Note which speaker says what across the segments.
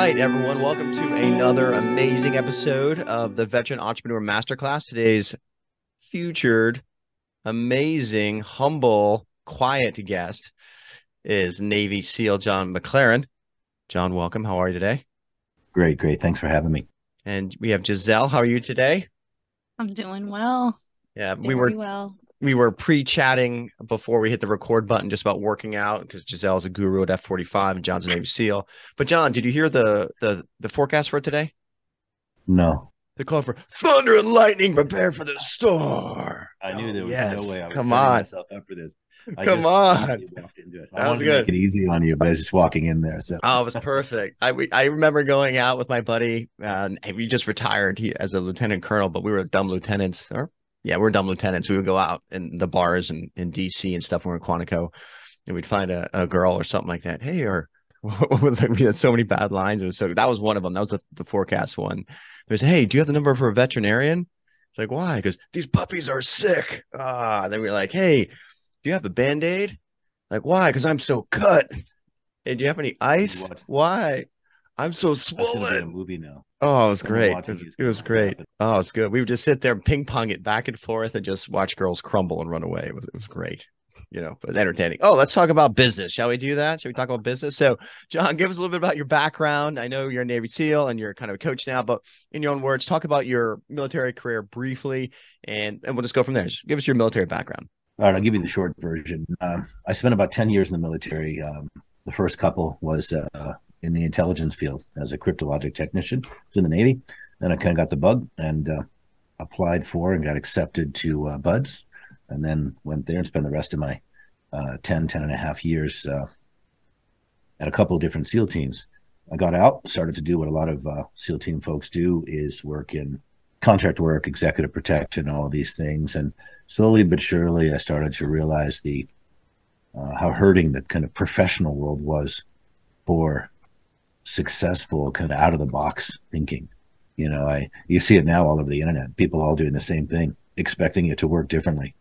Speaker 1: right, everyone. Welcome to another amazing episode of the Veteran Entrepreneur Masterclass. Today's featured, amazing, humble, quiet guest is Navy SEAL John MacLaren. John, welcome. How are you today?
Speaker 2: Great, great. Thanks for having me.
Speaker 1: And we have Giselle. How are you today?
Speaker 3: I'm doing well,
Speaker 1: Yeah, we
Speaker 3: very
Speaker 1: were
Speaker 3: well.
Speaker 1: we were pre-chatting before we hit the record button just about working out because Giselle's a guru at F-45 and John's a Navy SEAL. But John, did you hear the forecast for today?
Speaker 2: No,
Speaker 1: They call for thunder and lightning. Prepare for the storm.
Speaker 2: I knew
Speaker 1: Oh,
Speaker 2: there was no
Speaker 1: yes.
Speaker 2: way I was
Speaker 1: Come
Speaker 2: setting
Speaker 1: on.
Speaker 2: myself up for this. I
Speaker 1: Come
Speaker 2: just
Speaker 1: on.
Speaker 2: honestly walked into it. I
Speaker 1: That was
Speaker 2: wanted to make
Speaker 1: good.
Speaker 2: it easy on you, but I was just walking in there. So
Speaker 1: Oh, it was perfect. I remember going out with my buddy. And we just retired as a lieutenant colonel, but we were dumb lieutenants. Or yeah, we were dumb lieutenants. We would go out in the bars in DC and stuff when we were in Quantico, and we'd find a girl or something like that. Hey, or what was like? We had so many bad lines. It was so that was one of them. That was the forecast one. There's, hey, do you have the number for a veterinarian? It's like, why? Because these puppies are sick. Then we are like, hey, do you have a Band-Aid? Like, why? Because I'm so cut. Hey, do you have any
Speaker 2: did you
Speaker 1: ice?
Speaker 2: watch?
Speaker 1: Why? I'm so
Speaker 2: That's going to be a
Speaker 1: swollen.
Speaker 2: movie now.
Speaker 1: Oh, it was
Speaker 2: Someone
Speaker 1: great.
Speaker 2: watching you is
Speaker 1: It
Speaker 2: going to
Speaker 1: was
Speaker 2: look it
Speaker 1: great.
Speaker 2: up.
Speaker 1: Oh, it was good. We would just sit there and ping pong it back and forth and just watch girls crumble and run away. It was great, but entertaining. Oh, let's talk about business. Shall we do that? Shall we talk about business? So, John, give us a little bit about your background. I know you're a Navy SEAL and you're kind of a coach now, but in your own words, talk about your military career briefly, and we'll just go from there. Just give us your military background.
Speaker 2: All right, I'll give you the short version. I spent about 10 years in the military. The first couple was in the intelligence field as a cryptologic technician. I was in the Navy. Then I kind of got the bug and applied for and got accepted to BUDS, and then went there and spent the rest of my 10 and a half years at a couple of different SEAL teams. I got out, started to do what a lot of SEAL team folks do, is work in contract work, executive protection, all of these things. And slowly but surely, I started to realize the how hurting the kind of professional world was for successful kind of out of the box thinking. You see it now all over the internet. People all doing the same thing, expecting it to work differently.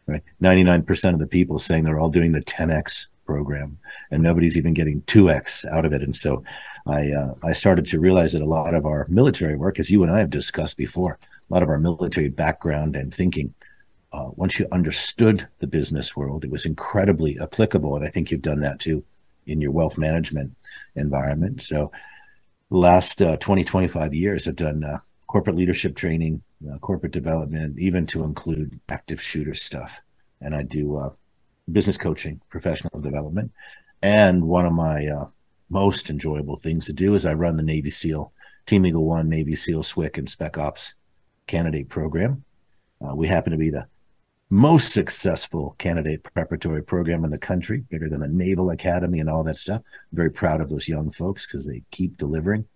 Speaker 2: Right, 99% of the people saying they're all doing the 10x program, and nobody's even getting 2x out of it. And so, I started to realize that a lot of our military work, as you and I have discussed before, a lot of our military background and thinking, once you understood the business world, it was incredibly applicable. And I think you've done that too in your wealth management environment. So the last 20, 25 years, I've done corporate leadership training, corporate development, even to include active shooter stuff. And I do business coaching, professional development. And one of my most enjoyable things to do is I run the Navy SEAL, Team Eagle One, Navy SEAL, SWIC, and Spec Ops candidate program. We happen to be the most successful candidate preparatory program in the country, bigger than the Naval Academy and all that stuff. I'm very proud of those young folks because they keep delivering.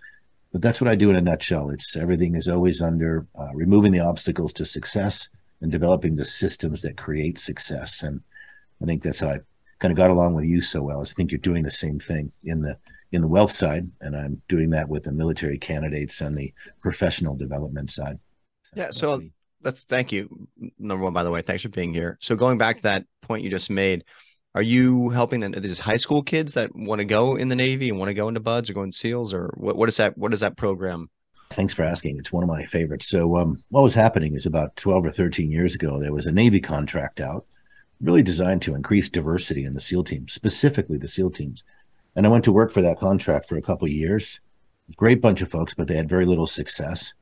Speaker 2: But that's what I do in a nutshell. It's everything is always under removing the obstacles to success and developing the systems that create success. And I think that's how I kind of got along with you so well. Is I think you're doing the same thing in the wealth side, and I'm doing that with the military candidates and the professional development side.
Speaker 1: Yeah.
Speaker 2: That's
Speaker 1: So
Speaker 2: me.
Speaker 1: that's thank you. Number one, by the way, thanks for being here. So going back to that point you just made, are you helping these high school kids that want to go in the Navy and want to go into BUDS or go in SEALs, or what is that? What is that program?
Speaker 2: Thanks for asking. It's one of my favorites. So what was happening is about 12 or 13 years ago, there was a Navy contract out really designed to increase diversity in the SEAL teams, specifically the SEAL teams. And I went to work for that contract for a couple of years. Great bunch of folks, but they had very little success.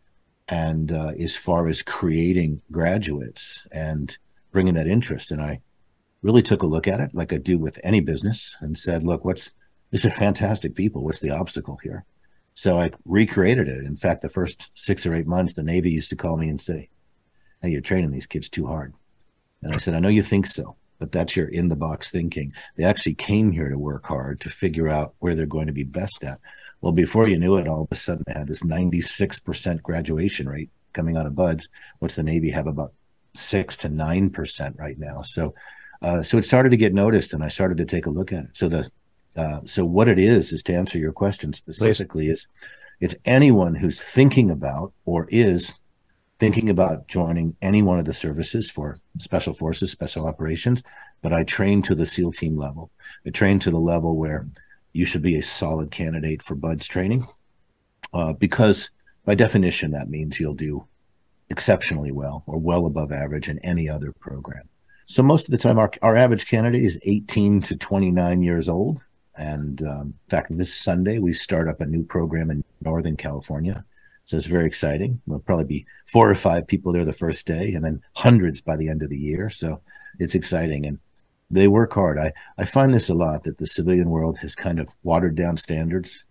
Speaker 2: And as far as creating graduates and bringing that interest, and I really took a look at it like I do with any business and said, look, these are fantastic people. What's the obstacle here? So I recreated it. In fact, the first 6 or 8 months, the Navy used to call me and say, hey, you're training these kids too hard. And I said, I know you think so, but that's your in the box thinking. They actually came here to work hard to figure out where they're going to be best at. Well, before you knew it, all of a sudden I had this 96% graduation rate coming out of BUDS. What's the Navy have about 6 to 9% right now? So it started to get noticed, and I started to take a look at it. So what it is to answer your question
Speaker 1: Please.
Speaker 2: specifically, is it's anyone who's thinking about or is thinking about joining any one of the services for special forces, special operations, but I train to the SEAL team level. I train to the level where you should be a solid candidate for BUDS training. because by definition, that means you'll do exceptionally well or well above average in any other program. So most of the time, our average candidate is 18 to 29 years old. And in fact, this Sunday, we start up a new program in Northern California. So it's very exciting. There'll probably be 4 or 5 people there the first day and then hundreds by the end of the year. So it's exciting. And they work hard. I find this a lot, that the civilian world has kind of watered down standards.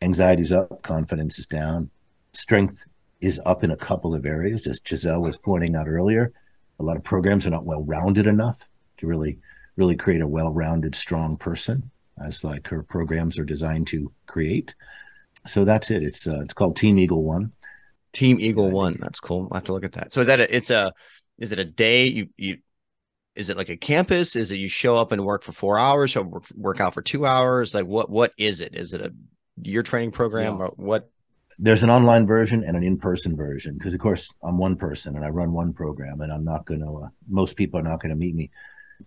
Speaker 2: Anxiety's up, confidence is down, strength is up in a couple of areas, as Giselle was pointing out earlier. A lot of programs are not well-rounded enough to really create a well-rounded, strong person, as like her programs are designed to create. So that's it. It's called Team Eagle One.
Speaker 1: Team Eagle One. That's cool. I'll have to look at that. So is it a day? Is it like a campus? Is it you show up and work for 4 hours, or work out for 2 hours? Like what is it? Is it a year training program or what?
Speaker 2: There's an online version and an in-person version, because of course I'm one person and I run one program, and I'm not going to, most people are not going to meet me.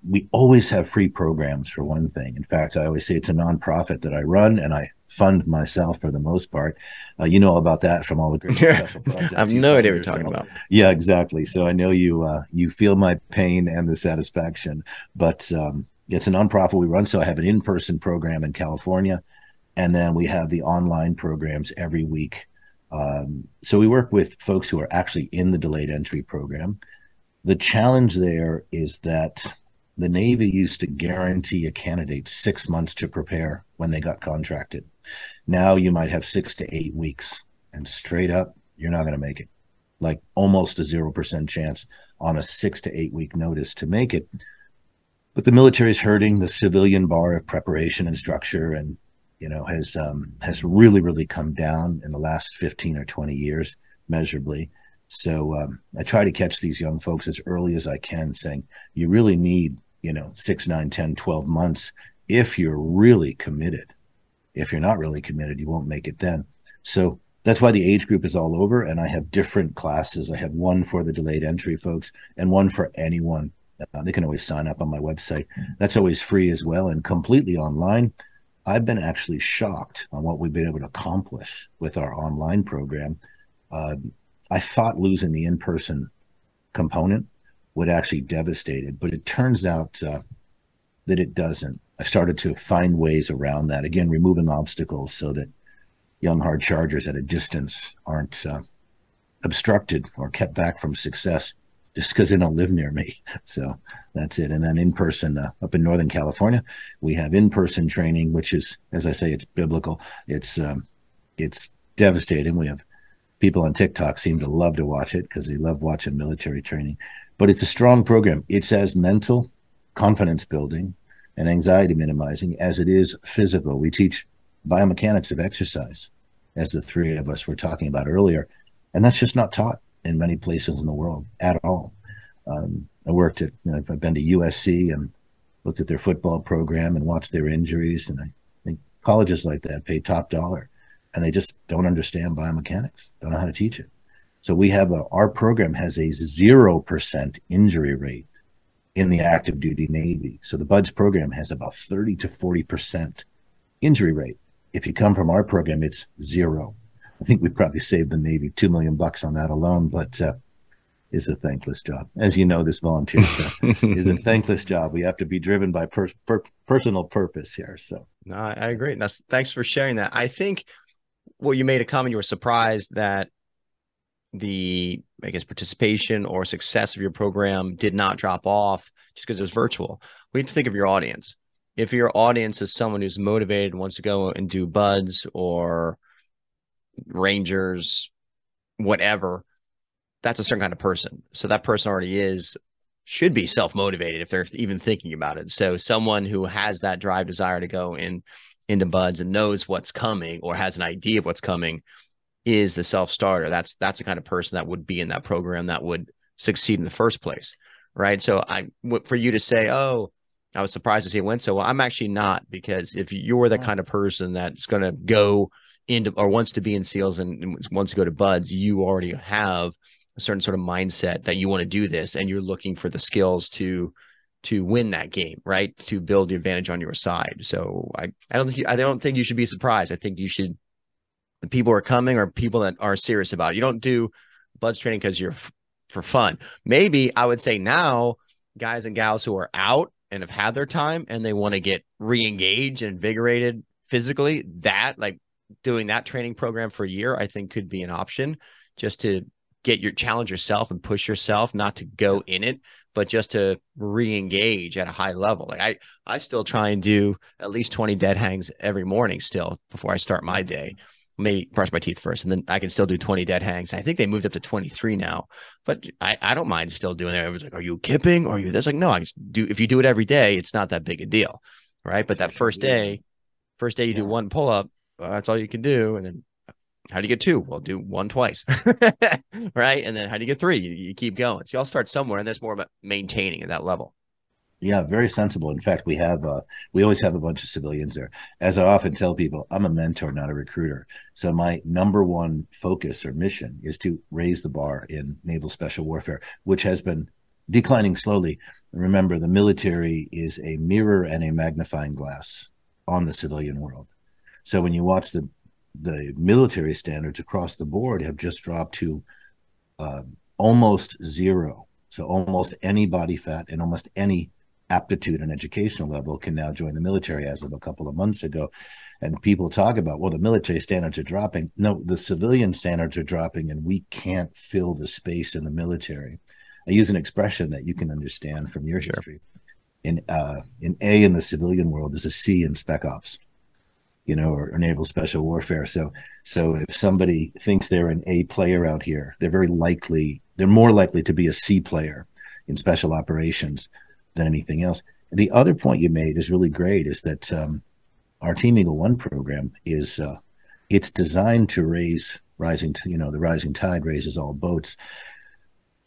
Speaker 2: We always have free programs, for one thing. In fact, I always say it's a nonprofit that I run, and I fund myself for the most part. You know about that from all the great special projects.
Speaker 1: I have no idea what you're talking about.
Speaker 2: Yeah, exactly. So I know you feel my pain and the satisfaction, but it's a nonprofit we run. So I have an in-person program in California, and then we have the online programs every week. So we work with folks who are actually in the delayed entry program. The challenge there is that the Navy used to guarantee a candidate 6 months to prepare when they got contracted. Now you might have 6 to 8 weeks, and straight up, you're not going to make it. Like almost a 0% chance on a 6 to 8 week notice to make it. But the military is hurting. The civilian bar of preparation and structure, and has really come down in the last 15 or 20 years measurably. So I try to catch these young folks as early as I can, saying you really need 6, 9, 10, 12 months if you're really committed. If you're not really committed, you won't make it then. So that's why the age group is all over, and I have different classes. I have one for the delayed entry folks and one for anyone. They can always sign up on my website. That's always free as well and completely online. I've been actually shocked on what we've been able to accomplish with our online program. I thought losing the in-person component would actually devastate it, but it turns out that it doesn't. I started to find ways around that, again, removing obstacles so that young hard chargers at a distance aren't obstructed or kept back from success just because they don't live near me. So that's it. And then in person, up in Northern California, we have in-person training, which is, as I say, it's biblical. It's devastating. We have people on TikTok seem to love to watch it because they love watching military training. But it's a strong program. It's as mental, confidence building, and anxiety minimizing as it is physical. We teach biomechanics of exercise, as the three of us were talking about earlier. And that's just not taught in many places in the world at all. I worked at, I've been to USC and looked at their football program and watched their injuries. And I think colleges like that pay top dollar, and they just don't understand biomechanics, don't know how to teach it. So we have our program has a 0% injury rate in the active duty Navy. So the BUDS program has about 30 to 40% injury rate. If you come from our program, it's 0. I think we probably saved the Navy $2 million on that alone, but it's a thankless job. As you know, this volunteer stuff is a thankless job. We have to be driven by personal purpose here. So
Speaker 1: no, I agree. Thanks for sharing that. I think you made a comment, you were surprised that the, participation or success of your program did not drop off just because it was virtual. We have to think of your audience. If your audience is someone who's motivated, wants to go and do BUDS or Rangers, whatever, that's a certain kind of person. So that person already should be self-motivated if they're even thinking about it. So someone who has that drive, desire to go into BUDS and knows what's coming or has an idea of what's coming is the self-starter. That's the kind of person that would be in that program that would succeed in the first place, right? So for you to say, oh, I was surprised to see it went so well, I'm actually not, because if you're the kind of person that's going to go into or wants to be in SEALs and wants to go to BUDS, you already have a certain sort of mindset that you want to do this, and you're looking for the skills to win that game, right? To build the advantage on your side. So I don't think you should be surprised. I think you should the people who are coming are people that are serious about it. You don't do buds training because you're for fun. Maybe I would say now guys and gals who are out and have had their time and they want to get re-engaged and invigorated physically, that like doing that training program for a year, I think could be an option just to get your challenge yourself and push yourself, not to go in it, but just to re-engage at a high level. Like I still try and do at least 20 dead hangs every morning still before I start my day. Maybe brush my teeth first, and then I can still do 20 dead hangs. I think they moved up to 23 now, but I don't mind still doing it. Everyone's like, are you kipping? Or are you this? Like, no, I just do. If you do it every day, it's not that big a deal. Right. But that first day you do one pull up, that's all you can do. And then how do you get two? Well, do one twice. Right. And then how do you get three? You keep going. So y'all start somewhere, and that's more about maintaining at that level.
Speaker 2: Yeah, very sensible. In fact, we always have a bunch of civilians there. As I often tell people, I'm a mentor, not a recruiter. So my number one focus or mission is to raise the bar in naval special warfare, which has been declining slowly. Remember, the military is a mirror and a magnifying glass on the civilian world. So when you watch the military standards across the board have just dropped to almost zero. So almost any body fat and almost any aptitude and educational level can now join the military as of a couple of months ago. And people talk about, well, the military standards are dropping. No, the civilian standards are dropping, and we can't fill the space in the military. I use an expression that you can understand from your history. In A in the civilian world is a C in Spec Ops, or naval special warfare. So if somebody thinks they're an A player out here, they're more likely to be a C player in special operations than anything else. The other point you made is really great, is that our Team Eagle One program is it's designed to the rising tide raises all boats.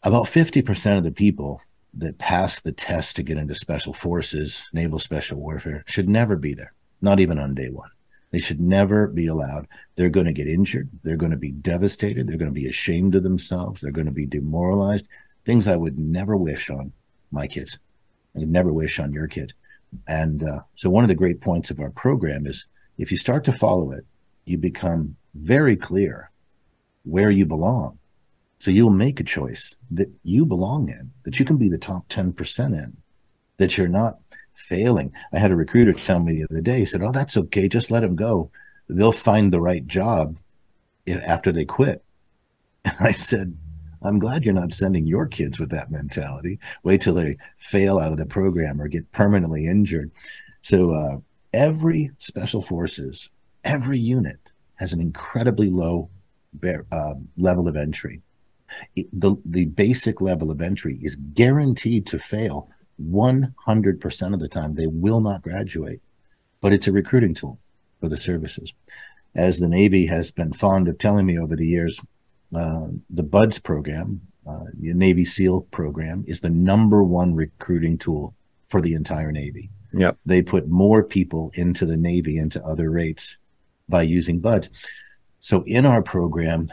Speaker 2: About 50% of the people that pass the test to get into special forces, naval special warfare, should never be there, not even on day one. They should never be allowed. They're going to get injured. They're going to be devastated. They're going to be ashamed of themselves. They're going to be demoralized. Things I would never wish on my kids. I would never wish on your kid. And so one of the great points of our program is if you start to follow it, you become very clear where you belong. So you'll make a choice that you belong in, that you can be the top 10% in, that you're not failing. I had a recruiter tell me the other day, he said, oh, that's okay. Just let them go. They'll find the right job after they quit. And I said, I'm glad you're not sending your kids with that mentality. Wait till they fail out of the program or get permanently injured. So every special forces, every unit has an incredibly low level of entry. The basic level of entry is guaranteed to fail 100% of the time. They will not graduate, but it's a recruiting tool for the services. As the Navy has been fond of telling me over the years, the BUDS program, the Navy SEAL program, is the number one recruiting tool for the entire Navy.
Speaker 1: Yep.
Speaker 2: They put more people into the Navy, into other rates by using BUDS. So in our program,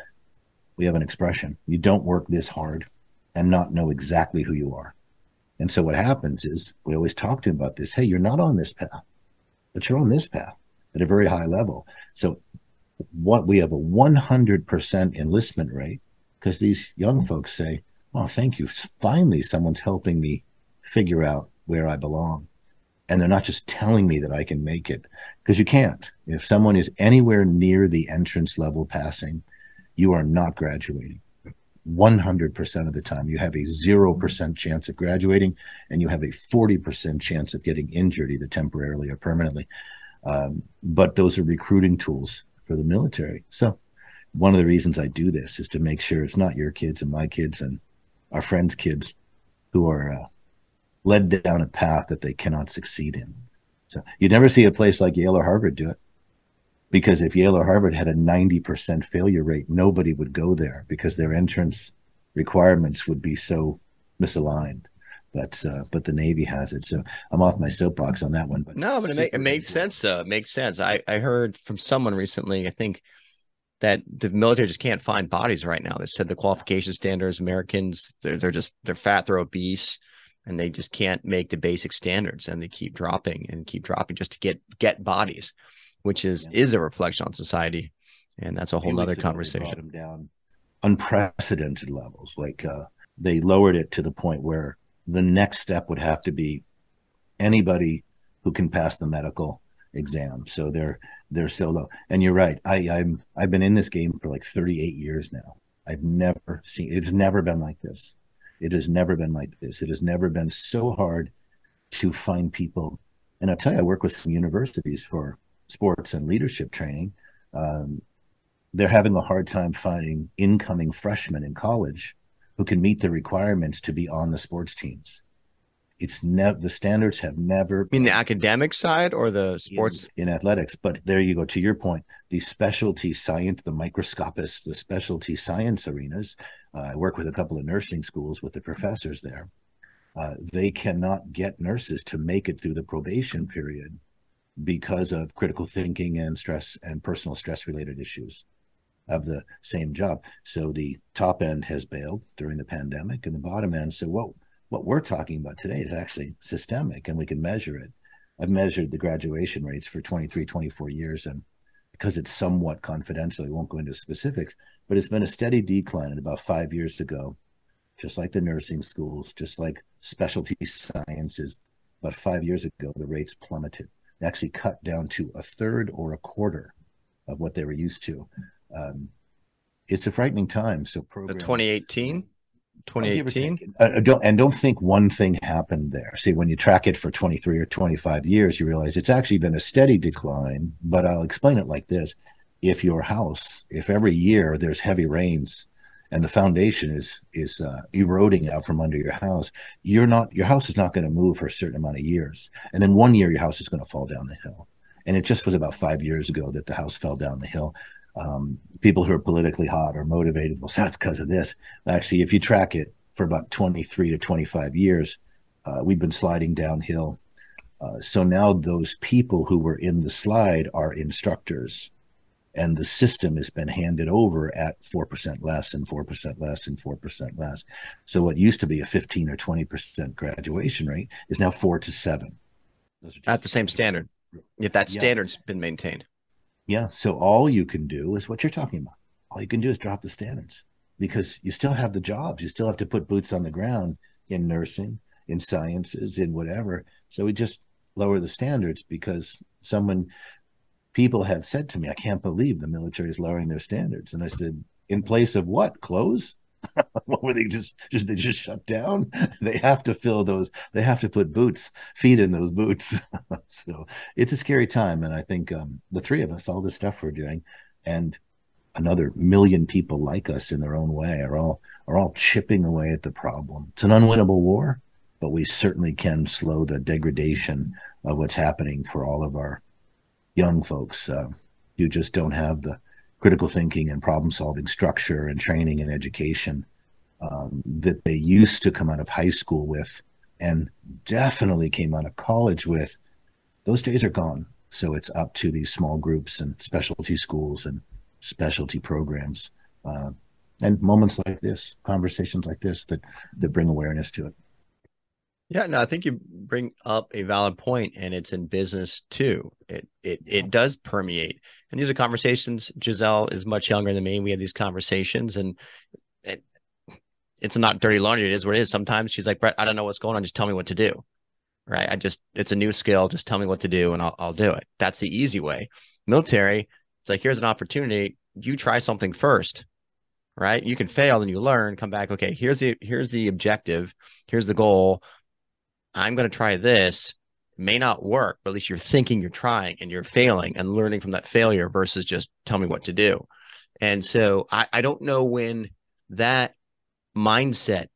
Speaker 2: we have an expression: you don't work this hard and not know exactly who you are. And so what happens is we always talk to them about this. Hey, you're not on this path, but you're on this path at a very high level. So we have a 100% enlistment rate, because these young folks say, oh, thank you. Finally, someone's helping me figure out where I belong. And they're not just telling me that I can make it, because you can't. If someone is anywhere near the entrance level passing, you are not graduating. 100% of the time, you have a 0% chance of graduating, and you have a 40% chance of getting injured, either temporarily or permanently. But those are recruiting tools for the military. So one of the reasons I do this is to make sure it's not your kids and my kids and our friends' kids who are led down a path that they cannot succeed in. So you'd never see a place like Yale or Harvard do it, because if Yale or Harvard had a 90% failure rate, nobody would go there because their entrance requirements would be so misaligned. But the Navy has it. So I'm off my soapbox on that one. But
Speaker 1: no, but it makes sense. It makes sense. I heard from someone recently, I think, that the military just can't find bodies right now. They said the qualification standards, Americans, they're fat, they're obese, and they just can't make the basic standards, and they keep dropping just to get bodies, which is a reflection on society. And that's a whole
Speaker 2: few
Speaker 1: nother
Speaker 2: weeks ago, they brought
Speaker 1: conversation.
Speaker 2: them down unprecedented levels. Like they lowered it to the point where the next step would have to be anybody who can pass the medical exam. So they're so low. And you're right. I've been in this game for like 38 years now. I've never seen it's never been like this. It has never been like this. It has never been so hard to find people. And I'll tell you, I work with some universities for sports and leadership training. Um, they're having a hard time finding incoming freshmen in college who can meet the requirements to be on the sports teams. It's never the standards have never
Speaker 1: You mean the academic side or the sports
Speaker 2: in athletics. But there you go. To your point, the specialty science, the microscopists, the specialty science arenas. I work with a couple of nursing schools with the professors there. They cannot get nurses to make it through the probation period because of critical thinking and stress and personal stress related issues of the same job. So the top end has bailed during the pandemic and the bottom end. So what we're talking about today is actually systemic and we can measure it. I've measured the graduation rates for 23, 24 years. And because it's somewhat confidential, I won't go into specifics, but it's been a steady decline. And about 5 years ago, just like the nursing schools, just like specialty sciences, about 5 years ago, the rates plummeted. They actually cut down to a third or a quarter of what they were used to. It's a frightening time. So programs,
Speaker 1: 2018, 2018.
Speaker 2: Don't think one thing happened there. See, when you track it for 23 or 25 years, you realize it's actually been a steady decline. But I'll explain it like this: if every year there's heavy rains and the foundation is eroding out from under your house, your house is not going to move for a certain amount of years, and then one year your house is going to fall down the hill. And it just was about 5 years ago that the house fell down the hill. People who are politically hot or motivated will say it's because of this. Actually, if you track it for about 23 to 25 years, we've been sliding downhill. So now those people who were in the slide are instructors, and the system has been handed over at 4% less and 4% less and 4% less. So what used to be a 15 or 20% graduation rate is now 4 to 7.
Speaker 1: At the same standard, if that standard's been maintained.
Speaker 2: Yeah. So all you can do is what you're talking about. All you can do is drop the standards because you still have the jobs. You still have to put boots on the ground in nursing, in sciences, in whatever. So we just lower the standards because people have said to me, I can't believe the military is lowering their standards. And I said, in place of what? Clothes? What were they they just shut down? They have to fill those. They have to put feet in those boots. So it's a scary time. And I think the three of us, all this stuff we're doing, and another million people like us in their own way are all chipping away at the problem. It's an unwinnable war, but we certainly can slow the degradation of what's happening for all of our young folks who just don't have the critical thinking and problem solving structure and training and education that they used to come out of high school with and definitely came out of college with. Those days are gone. So it's up to these small groups and specialty schools and specialty programs and moments like this, conversations like this that bring awareness to it.
Speaker 1: Yeah, no, I think you bring up a valid point, and it's in business too. It does permeate, and these are conversations. Giselle is much younger than me. We have these conversations, and it's not dirty laundry. It is what it is. Sometimes she's like, Brett, I don't know what's going on. Just tell me what to do. Right? It's a new skill. Just tell me what to do, and I'll do it. That's the easy way. Military, it's like, here's an opportunity. You try something first, right? You can fail, then you learn. Come back. Okay, here's the objective. Here's the goal. I'm going to try this. It may not work, but at least you're thinking you're trying and you're failing and learning from that failure versus just tell me what to do. And so I don't know when that mindset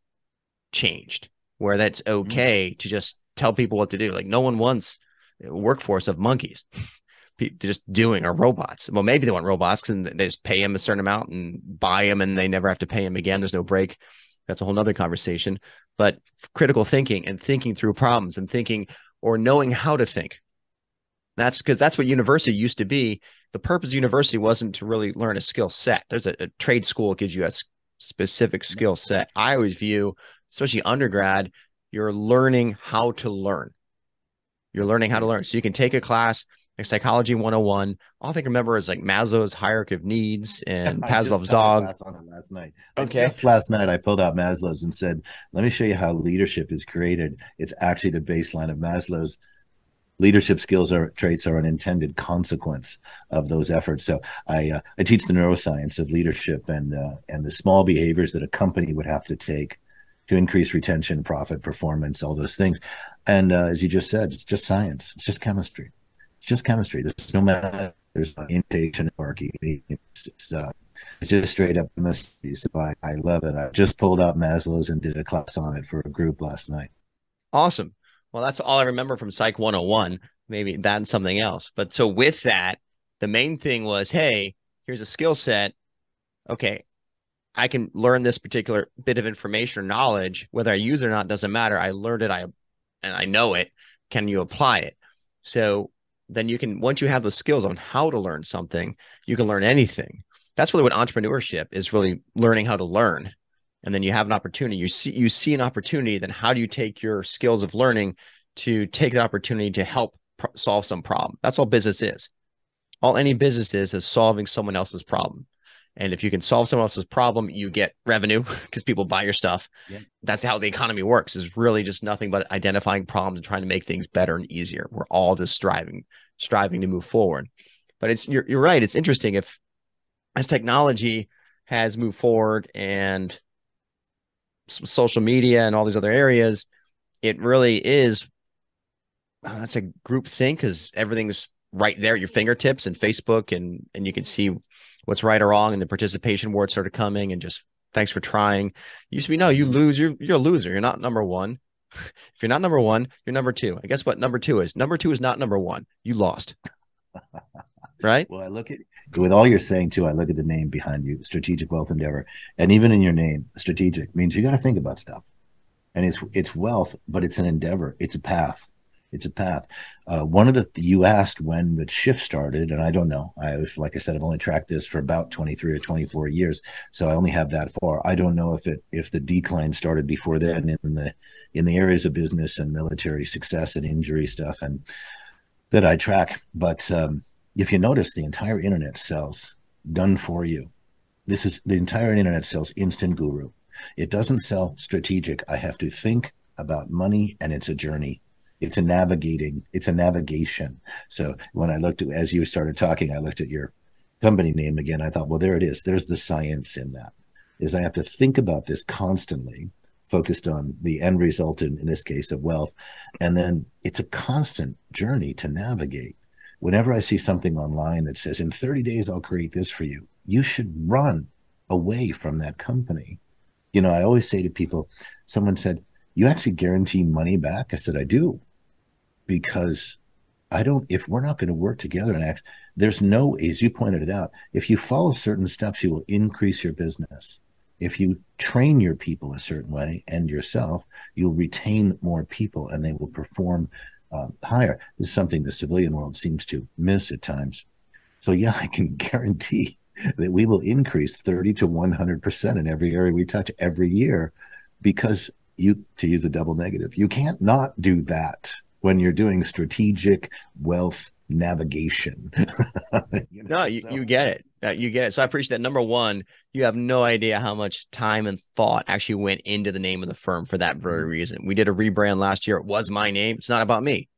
Speaker 1: changed, where that's okay to just tell people what to do. Like, no one wants a workforce of monkeys just doing, or robots. Well, maybe they want robots and they just pay them a certain amount and buy them and they never have to pay them again. There's no break. That's a whole nother conversation. But critical thinking and thinking through problems and thinking or knowing how to think. That's because that's what university used to be. The purpose of university wasn't to really learn a skill set. There's a trade school that gives you a specific skill set. I always view, especially undergrad, you're learning how to learn. You're learning how to learn. So you can take a class like Psychology 101. All I think I remember is like Maslow's hierarchy of needs and
Speaker 2: I just
Speaker 1: Pavlov's
Speaker 2: taught a
Speaker 1: dog.
Speaker 2: class on it last night.
Speaker 1: Okay.
Speaker 2: Last night, I pulled out Maslow's and said, let me show you how leadership is created. It's actually the baseline of Maslow's. Leadership skills or traits are an intended consequence of those efforts. So I teach the neuroscience of leadership and the small behaviors that a company would have to take to increase retention, profit, performance, all those things. And as you just said, it's just science. It's just chemistry. It's just chemistry. There's no matter. There's intake and hierarchy. It's just straight up chemistry. So I love it. I just pulled out Maslow's and did a class on it for a group last night.
Speaker 1: Awesome. Well, that's all I remember from Psych 101. Maybe that's something else. But so with that, the main thing was, hey, here's a skill set. Okay, I can learn this particular bit of information or knowledge, whether I use it or not, doesn't matter. I learned it, and I know it. Can you apply it? So then you can, once you have those skills on how to learn something, you can learn anything. That's really what entrepreneurship is, really learning how to learn. And then you have an opportunity. You see an opportunity. Then how do you take your skills of learning to take that opportunity to help solve some problem? That's all business is. All any business is solving someone else's problem. And if you can solve someone else's problem, you get revenue because people buy your stuff. Yeah. That's how the economy works, is really just nothing but identifying problems and trying to make things better and easier. We're all just striving to move forward. But you're right. It's interesting, if as technology has moved forward and social media and all these other areas, it really is, it's a group think, because everything's right there at your fingertips and Facebook, and you can see what's right or wrong, and the participation awards started coming, and just thanks for trying. It used to be, no, you lose, you're a loser. You're not number one. If you're not number one, you're number two. I guess what number two is not number one. You lost. Right?
Speaker 2: Well, I look at, with all you're saying too, I look at the name behind you, Strategic Wealth Endeavor. And even in your name, strategic means you got to think about stuff. And it's wealth, but it's an endeavor. It's a path. It's a path. One of the, you asked when the shift started, and I don't know. Like I said, I've only tracked this for about 23 or 24 years, so I only have that far. I don't know if the decline started before then in the areas of business and military success and injury stuff and that I track. But if you notice, the entire internet sells done for you. The entire internet sells instant guru. It doesn't sell strategic. I have to think about money, and it's a journey. It's a navigation. So when I looked at, as you started talking, I looked at your company name again. I thought, well, there it is. There's the science in that. Is I have to think about this constantly, focused on the end result in this case of wealth. And then it's a constant journey to navigate. Whenever I see something online that says, in 30 days, I'll create this for you, you should run away from that company. You know, I always say to people, someone said, you actually guarantee money back? I said, I do. Because if we're not going to work together and act, there's no, as you pointed it out, if you follow certain steps, you will increase your business. If you train your people a certain way and yourself, you'll retain more people and they will perform higher. This is something the civilian world seems to miss at times. So yeah, I can guarantee that we will increase 30 to 100% in every area we touch every year, because to use a double negative, you can't not do that when you're doing strategic wealth navigation.
Speaker 1: You get it. You get it. So I appreciate that. Number one, you have no idea how much time and thought actually went into the name of the firm for that very reason. We did a rebrand last year. It was my name. It's not about me.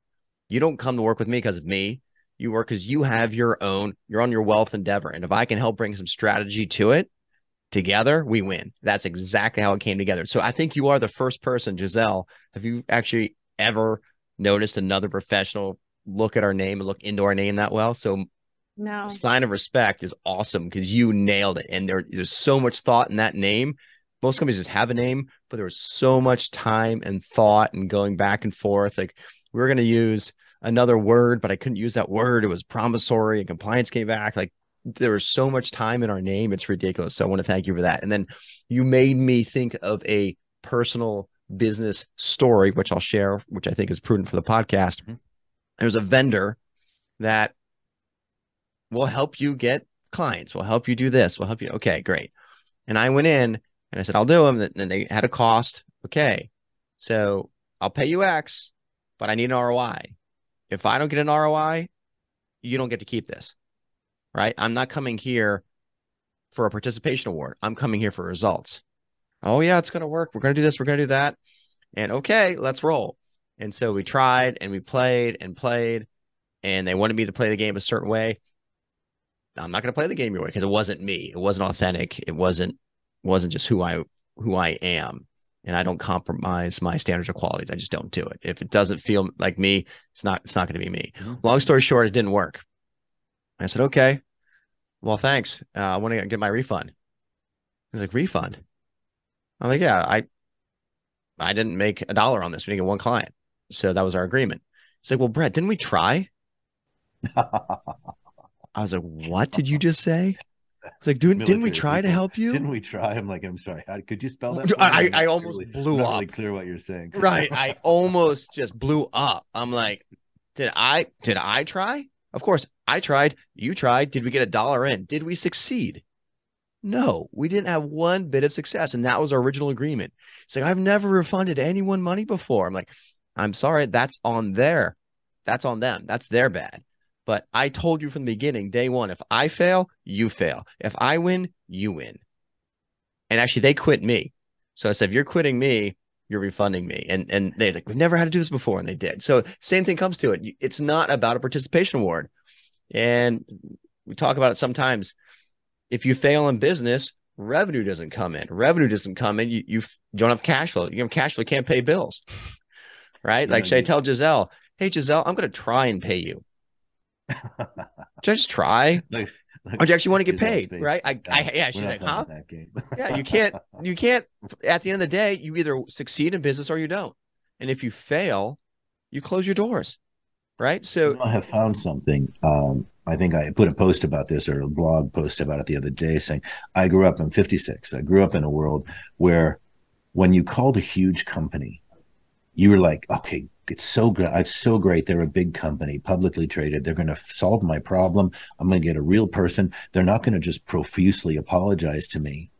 Speaker 1: You don't come to work with me because of me. You work because you have you're on your wealth endeavor. And if I can help bring some strategy to it, together, we win. That's exactly how it came together. So I think you are the first person, Giselle. Have you actually ever noticed another professional look at our name and look into our name that well? So
Speaker 3: no,
Speaker 1: sign of respect is awesome, because you nailed it. And there's so much thought in that name. Most companies just have a name, but there was so much time and thought and going back and forth. Like, we were going to use another word, but I couldn't use that word. It was promissory, and compliance came back. Like, there was so much time in our name. It's ridiculous. So I want to thank you for that. And then you made me think of a personal business story, which I'll share, which I think is prudent for the podcast. There's a vendor that will help you get clients, will help you do this, will help you. Okay, great. And I went in and I said, I'll do them. And they had a cost. Okay, so I'll pay you X, but I need an ROI. If I don't get an ROI, you don't get to keep this, right? I'm not coming here for a participation award. I'm coming here for results. Oh yeah, it's going to work. We're going to do this. We're going to do that. And okay, let's roll. And so we tried and we played and played, and they wanted me to play the game a certain way. I'm not going to play the game your way because it wasn't me. It wasn't authentic. It wasn't just who I am. And I don't compromise my standards or qualities. I just don't do it. If it doesn't feel like me, it's not going to be me. Long story short, it didn't work. I said, okay, well, thanks. I want to get my refund. He's like, refund? I'm like, yeah, I didn't make $1 on this. We didn't get one client. So that was our agreement. He's like, well, Brett, didn't we try? I was like, what did you just say? I was like, didn't we try to help you?
Speaker 2: Didn't we try? I'm like, I'm sorry. Could you spell that?
Speaker 1: I almost blew up.
Speaker 2: Not really clear what you're saying.
Speaker 1: Right. I almost just blew up. I'm like, did I try? Of course, I tried. You tried. Did we get $1 in? Did we succeed? No, we didn't have one bit of success. And that was our original agreement. It's like, I've never refunded anyone money before. I'm like, I'm sorry. That's on them. That's their bad. But I told you from the beginning, day one, if I fail, you fail. If I win, you win. And actually, they quit me. So I said, if you're quitting me, you're refunding me. And they're like, we've never had to do this before. And they did. So same thing comes to it. It's not about a participation award. And we talk about it sometimes. If you fail in business, revenue doesn't come in. You don't have cash flow. You have cash flow, you can't pay bills. Right? Like, should I tell Giselle, hey, Giselle, I'm going to try and pay you. Should I just try? Or do you actually want to get paid? Right? She's like, huh? Yeah, you can't, at the end of the day, you either succeed in business or you don't. And if you fail, you close your doors. Right? So
Speaker 2: I have found something. I think I put a post about this or a blog post about it the other day saying, I'm 56. I grew up in a world where when you called a huge company, you were like, okay, it's so good. It's so great. They're a big company, publicly traded. They're going to solve my problem. I'm going to get a real person. They're not going to just profusely apologize to me.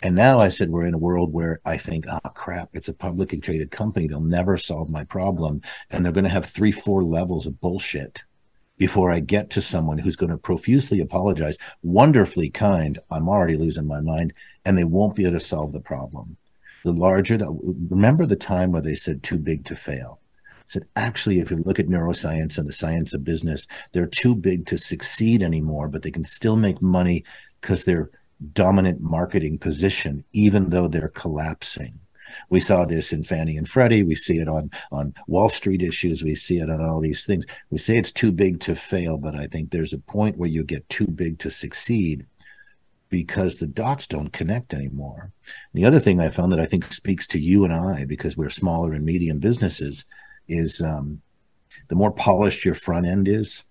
Speaker 2: And now I said, we're in a world where I think, oh crap, it's a publicly traded company. They'll never solve my problem. And they're going to have 3-4 levels of bullshit before I get to someone who's going to profusely apologize, wonderfully kind. I'm already losing my mind, and they won't be able to solve the problem. Remember the time where they said too big to fail? I said, actually, if you look at neuroscience and the science of business, they're too big to succeed anymore, but they can still make money because they're dominant marketing position, even though they're collapsing. We saw this in Fannie and Freddie. We see it on Wall Street issues. We see it on all these things. We say it's too big to fail, but I think there's a point where you get too big to succeed because the dots don't connect anymore. The other thing I found that I think speaks to you and I, because we're smaller and medium businesses, is the more polished your front end is,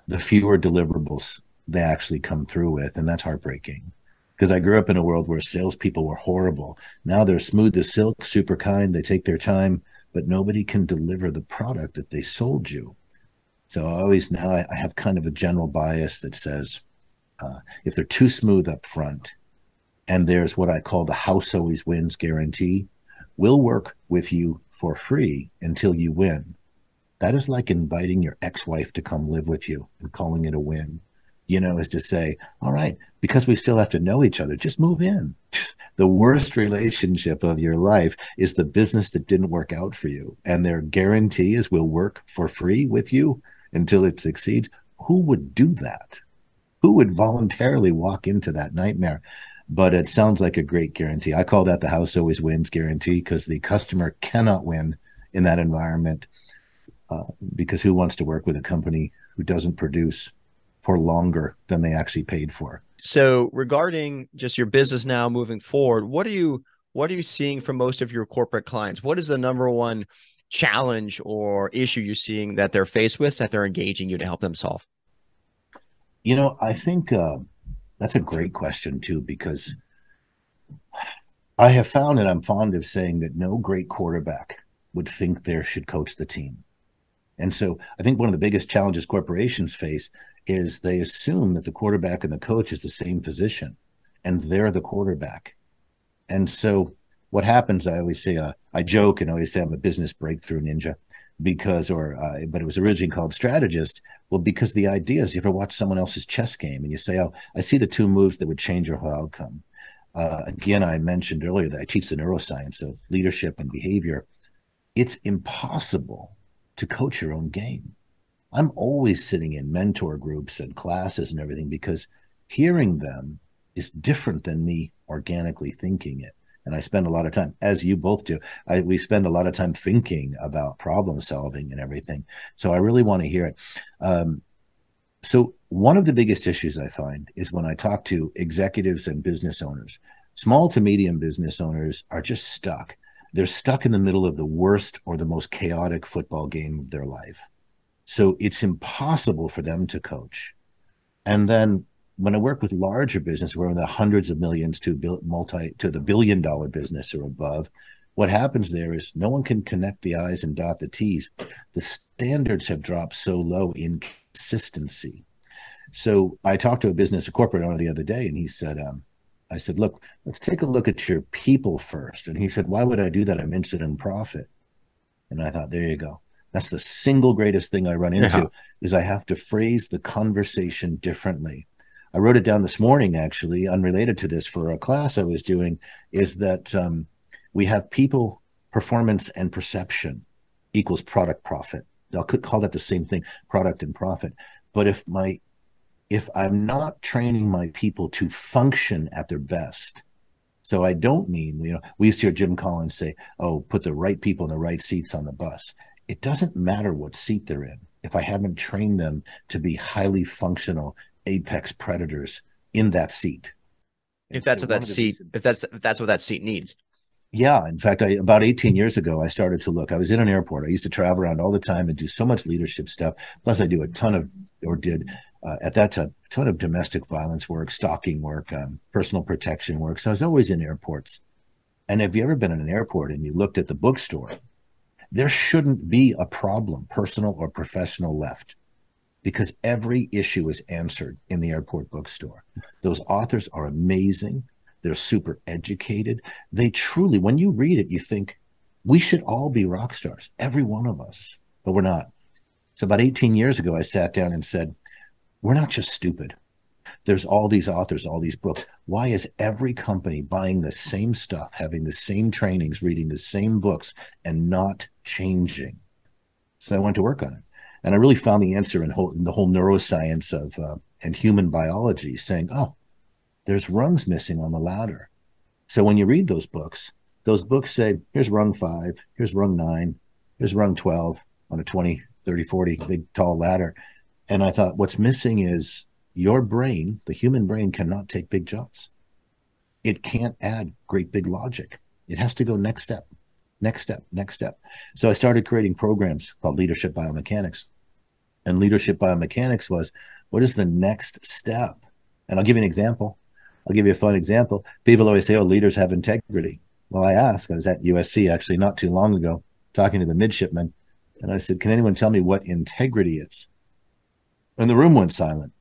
Speaker 2: the fewer deliverables they actually come through with. And that's heartbreaking. Because I grew up in a world where salespeople were horrible. Now they're smooth as silk, super kind. They take their time, but nobody can deliver the product that they sold you. So I have kind of a general bias that says, if they're too smooth up front, and there's what I call the house always wins guarantee, we'll work with you for free until you win. That is like inviting your ex-wife to come live with you and calling it a win. Is to say, all right, because we still have to know each other, just move in. The worst relationship of your life is the business that didn't work out for you. And their guarantee is we'll work for free with you until it succeeds. Who would do that? Who would voluntarily walk into that nightmare? But it sounds like a great guarantee. I call that the house always wins guarantee, because the customer cannot win in that environment, because who wants to work with a company who doesn't produce for longer than they actually paid for?
Speaker 1: So regarding just your business now moving forward, what are you seeing from most of your corporate clients? What is the number one challenge or issue you're seeing that they're faced with that they're engaging you to help them solve?
Speaker 2: I think that's a great question too, because I have found, and I'm fond of saying, that no great quarterback would think they should coach the team. And so I think one of the biggest challenges corporations face is they assume that the quarterback and the coach is the same position, and they're the quarterback. And so what happens, I always say, I joke and always say I'm a business breakthrough ninja because, but it was originally called strategist. Well, because the idea is you ever watch someone else's chess game and you say, oh, I see the two moves that would change your whole outcome. Again, I mentioned earlier that I teach the neuroscience of leadership and behavior. It's impossible to coach your own game. I'm always sitting in mentor groups and classes and everything because hearing them is different than me organically thinking it. And I spend a lot of time, as you both do, we spend a lot of time thinking about problem solving and everything. So I really want to hear it. So one of the biggest issues I find is when I talk to executives and business owners, small to medium business owners are just stuck. They're stuck in the middle of the worst or the most chaotic football game of their life. So it's impossible for them to coach. And then when I work with larger business, where the hundreds of millions to the billion-dollar business or above, what happens there is no one can connect the I's and dot the T's. The standards have dropped so low in consistency. So I talked to a corporate owner the other day, and he said, I said, look, let's take a look at your people first. And he said, why would I do that? I'm interested in profit. And I thought, there you go. That's the single greatest thing I run into is I have to phrase the conversation differently. I wrote it down this morning, actually, unrelated to this for a class I was doing, is that we have people, performance, and perception equals product profit. They'll call that the same thing, product and profit. But if I'm not training my people to function at their best, so I don't mean, we used to hear Jim Collins say, oh, put the right people in the right seats on the bus. It doesn't matter what seat they're in if I haven't trained them to be highly functional apex predators in that seat.
Speaker 1: If that's what that seat needs.
Speaker 2: Yeah. In fact, about 18 years ago, I started to look. I was in an airport. I used to travel around all the time and do so much leadership stuff. Plus, I do at that time, a ton of domestic violence work, stalking work, personal protection work. So I was always in airports. And have you ever been in an airport and you looked at the bookstore? There shouldn't be a problem, personal or professional, left, because every issue is answered in the airport bookstore. Those authors are amazing. They're super educated. They truly, when you read it, you think we should all be rock stars, every one of us, but we're not. So about 18 years ago, I sat down and said, we're not just stupid. There's all these authors, all these books. Why is every company buying the same stuff, having the same trainings, reading the same books, and not changing? So I went to work on it. And I really found the answer in the whole neuroscience of and human biology, saying, oh, there's rungs missing on the ladder. So when you read those books say, here's rung 5, here's rung 9, here's rung 12 on a 20, 30, 40 big, tall ladder. And I thought, what's missing is your brain, the human brain, cannot take big jumps. It can't add great big logic. It has to go next step, next step, next step. So I started creating programs called Leadership Biomechanics. And Leadership Biomechanics was, what is the next step? And I'll give you an example. I'll give you a fun example. People always say, oh, leaders have integrity. Well, I was at USC actually not too long ago talking to the midshipmen. And I said, can anyone tell me what integrity is? And the room went silent.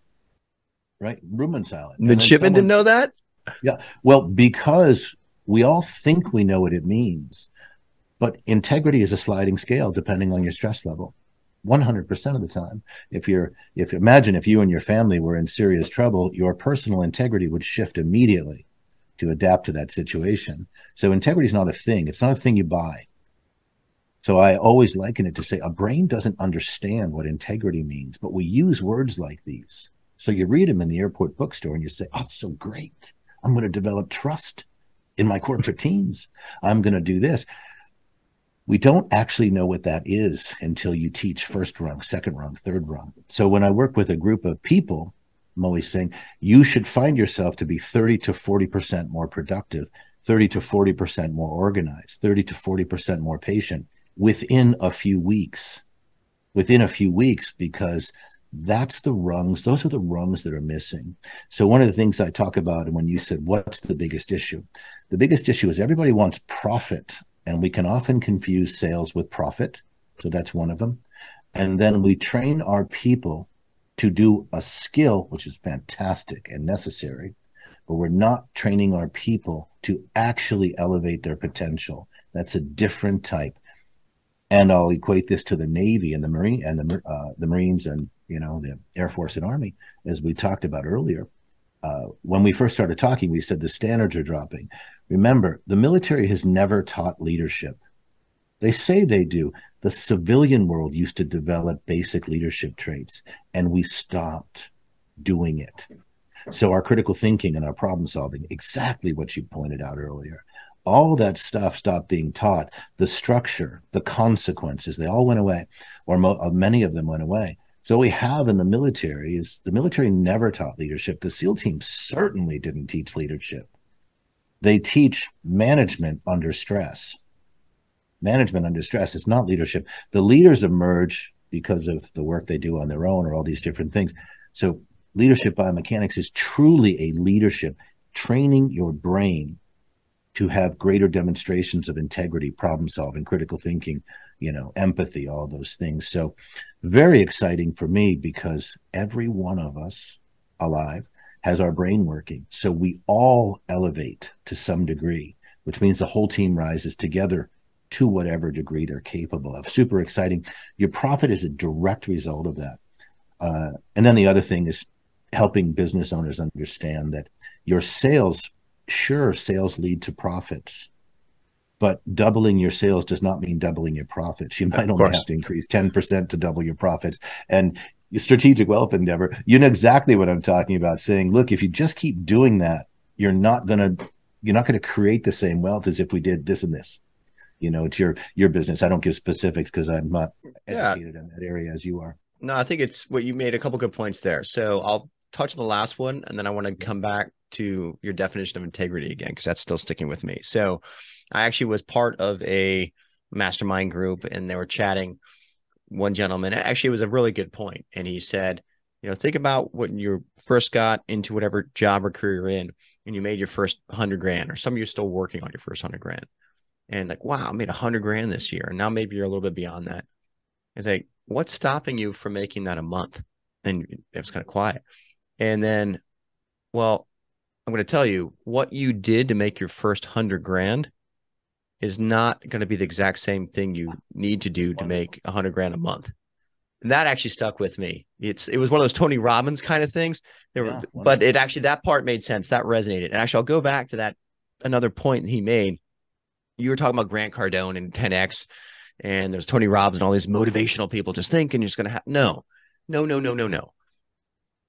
Speaker 2: Right? Room went silent.
Speaker 1: Midshipmen didn't know that?
Speaker 2: Yeah. Well, because we all think we know what it means. But integrity is a sliding scale depending on your stress level. 100% of the time. If imagine if you and your family were in serious trouble, your personal integrity would shift immediately to adapt to that situation. So integrity is not a thing. It's not a thing you buy. So I always liken it to say a brain doesn't understand what integrity means, but we use words like these. So you read them in the airport bookstore and you say, oh, it's so great. I'm going to develop trust in my corporate teams. I'm going to do this. We don't actually know what that is until you teach first rung, second rung, third rung. So when I work with a group of people, I'm always saying you should find yourself to be 30 to 40% more productive, 30 to 40% more organized, 30 to 40% more patient within a few weeks, because that's the rungs. Those are the rungs that are missing. So one of the things I talk about, and when you said, what's the biggest issue? The biggest issue is everybody wants profit. And we can often confuse sales with profit. So that's one of them. And then we train our people to do a skill, which is fantastic and necessary. but we're not training our people to actually elevate their potential. That's a different type. And I'll equate this to the Navy and the Marine and the Marines and, you know, the Air Force and Army, as we talked about earlier. When we first started talking, we said the standards are dropping. Remember, the military has never taught leadership. They say they do. The civilian world used to develop basic leadership traits, and we stopped doing it. So our critical thinking and our problem solving, exactly what you pointed out earlier, all that stuff stopped being taught. The structure, the consequences, they all went away, or many of them went away. So what we have in the military is the military never taught leadership. The SEAL team certainly didn't teach leadership. They teach management under stress. Management under stress is not leadership. The leaders emerge because of the work they do on their own or all these different things. So leadership biomechanics is truly a leadership, training your brain to have greater demonstrations of integrity, problem solving, critical thinking, you know, empathy, all those things. So very exciting for me because every one of us alive has our brain working. So we all elevate to some degree, which means the whole team rises together to whatever degree they're capable of. Super exciting. Your profit is a direct result of that. And then the other thing is helping business owners understand that your sales, sure, sales lead to profits, but doubling your sales does not mean doubling your profits. You might only have to increase 10% to double your profits. And strategic wealth endeavor, you know exactly what I'm talking about, saying, look, if you just keep doing that, you're not going to create the same wealth as if we did this and this. You know, it's your business. I don't give specifics because I'm not educated in that area as you are.
Speaker 1: No, I think it's what you made a couple good points there. So I'll touch on the last one, and then I want to come back to your definition of integrity again, because that's still sticking with me. So I actually was part of a mastermind group, and they were chatting. One gentleman, actually, it was a really good point. And he said, you know, think about when you first got into whatever job or career you're in, and you made your first 100 grand, or some of you are still working on your first 100 grand. And like, wow, I made 100 grand this year. And now maybe you're a little bit beyond that. It's like, what's stopping you from making that a month? And it was kind of quiet. And then, well, I'm going to tell you what you did to make your first 100 grand is not going to be the exact same thing you need to do to make 100 grand a month. And that actually stuck with me. It was one of those Tony Robbins kind of things. But it actually, that part made sense. That resonated. And actually, I'll go back to that another point he made. You were talking about Grant Cardone and 10X, and there's Tony Robbins and all these motivational people just thinking you're just going to have no.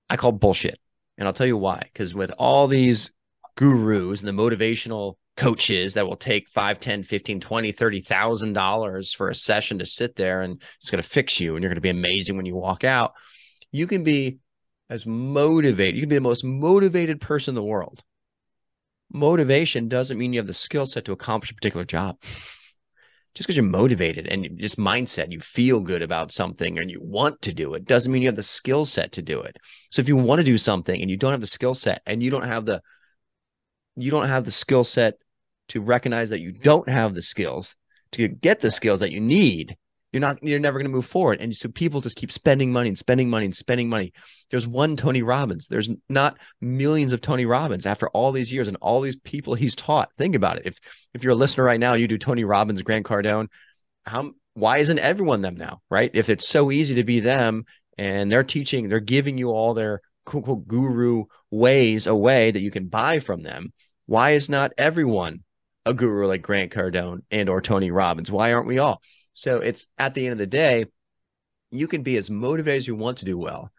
Speaker 1: I call bullshit. And I'll tell you why. Because with all these gurus and the motivational coaches that will take $5, $10, $15, $20, $30,000 for a session to sit there and it's going to fix you and you're going to be amazing when you walk out, you can be as motivated. You can be the most motivated person in the world. Motivation doesn't mean you have the skill set to accomplish a particular job. Just because you're motivated and just mindset, you feel good about something and you want to do it, doesn't mean you have the skill set to do it. So if you want to do something and you don't have the skill set and you don't have the skill set to recognize that you don't have the skills to get the skills that you need, you're never going to move forward. And so people just keep spending money and spending money and spending money. There's one Tony Robbins. There's not millions of Tony Robbins after all these years and all these people he's taught. Think about it. If you're a listener right now, you do Tony Robbins, Grant Cardone, why isn't everyone them now, right? If it's so easy to be them and they're giving you all their quote, unquote, guru ways away that you can buy from them, why is not everyone a guru like Grant Cardone and or Tony Robbins? Why aren't we all? So it's at the end of the day, you can be as motivated as you want to do well.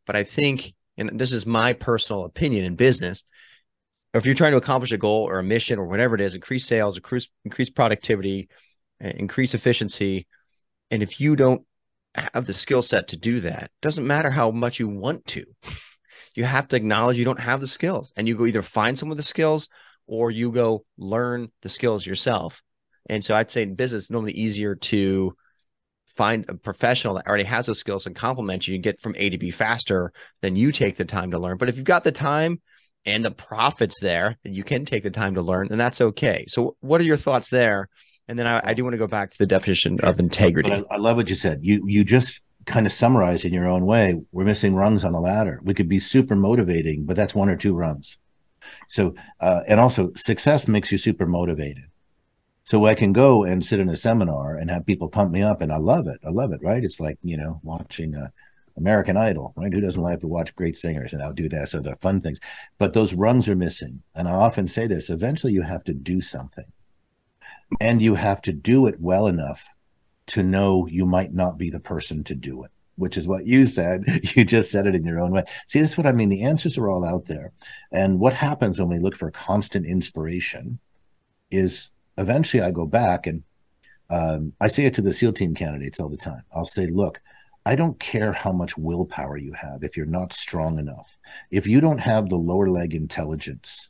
Speaker 1: But I think, and this is my personal opinion in business, if you're trying to accomplish a goal or a mission or whatever it is, increase sales, increase productivity, increase efficiency, and if you don't have the skill set to do that, it doesn't matter how much you want to. You have to acknowledge you don't have the skills, and you go either find some of the skills or you go learn the skills yourself. And so I'd say in business, it's normally easier to find a professional that already has those skills and complement you. You get from A to B faster than you take the time to learn. But if you've got the time and the profits there, and you can take the time to learn, then that's okay. So what are your thoughts there? And then I do want to go back to the definition of integrity.
Speaker 2: But I love what you said. You just kind of summarized in your own way. We're missing rungs on the ladder. We could be super motivating, but that's one or two rungs. So, and also success makes you super motivated. So I can go and sit in a seminar and have people pump me up, and I love it. I love it, right? It's like, watching American Idol, right? Who doesn't like to watch great singers? And I'll do that. So they're fun things. But those rungs are missing. And I often say this, eventually you have to do something. And you have to do it well enough to know you might not be the person to do it, which is what you said. You just said it in your own way. See, this is what I mean. The answers are all out there. And what happens when we look for constant inspiration is eventually I go back and I say it to the SEAL team candidates all the time. I'll say, look, I don't care how much willpower you have if you're not strong enough. If you don't have the lower leg intelligence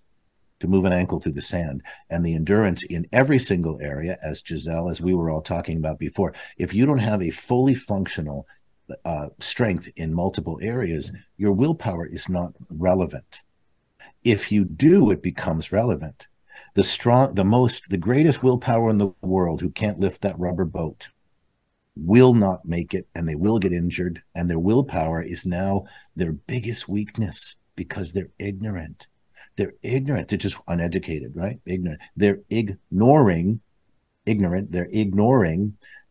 Speaker 2: to move an ankle through the sand and the endurance in every single area, as Giselle, as we were all talking about before, if you don't have a fully functional strength in multiple areas, your willpower is not relevant. If you do, it becomes relevant. The greatest willpower in the world who can't lift that rubber boat will not make it, and they will get injured, and their willpower is now their biggest weakness because they're ignorant. They're ignorant. They're just uneducated, right? Ignorant. They're ignoring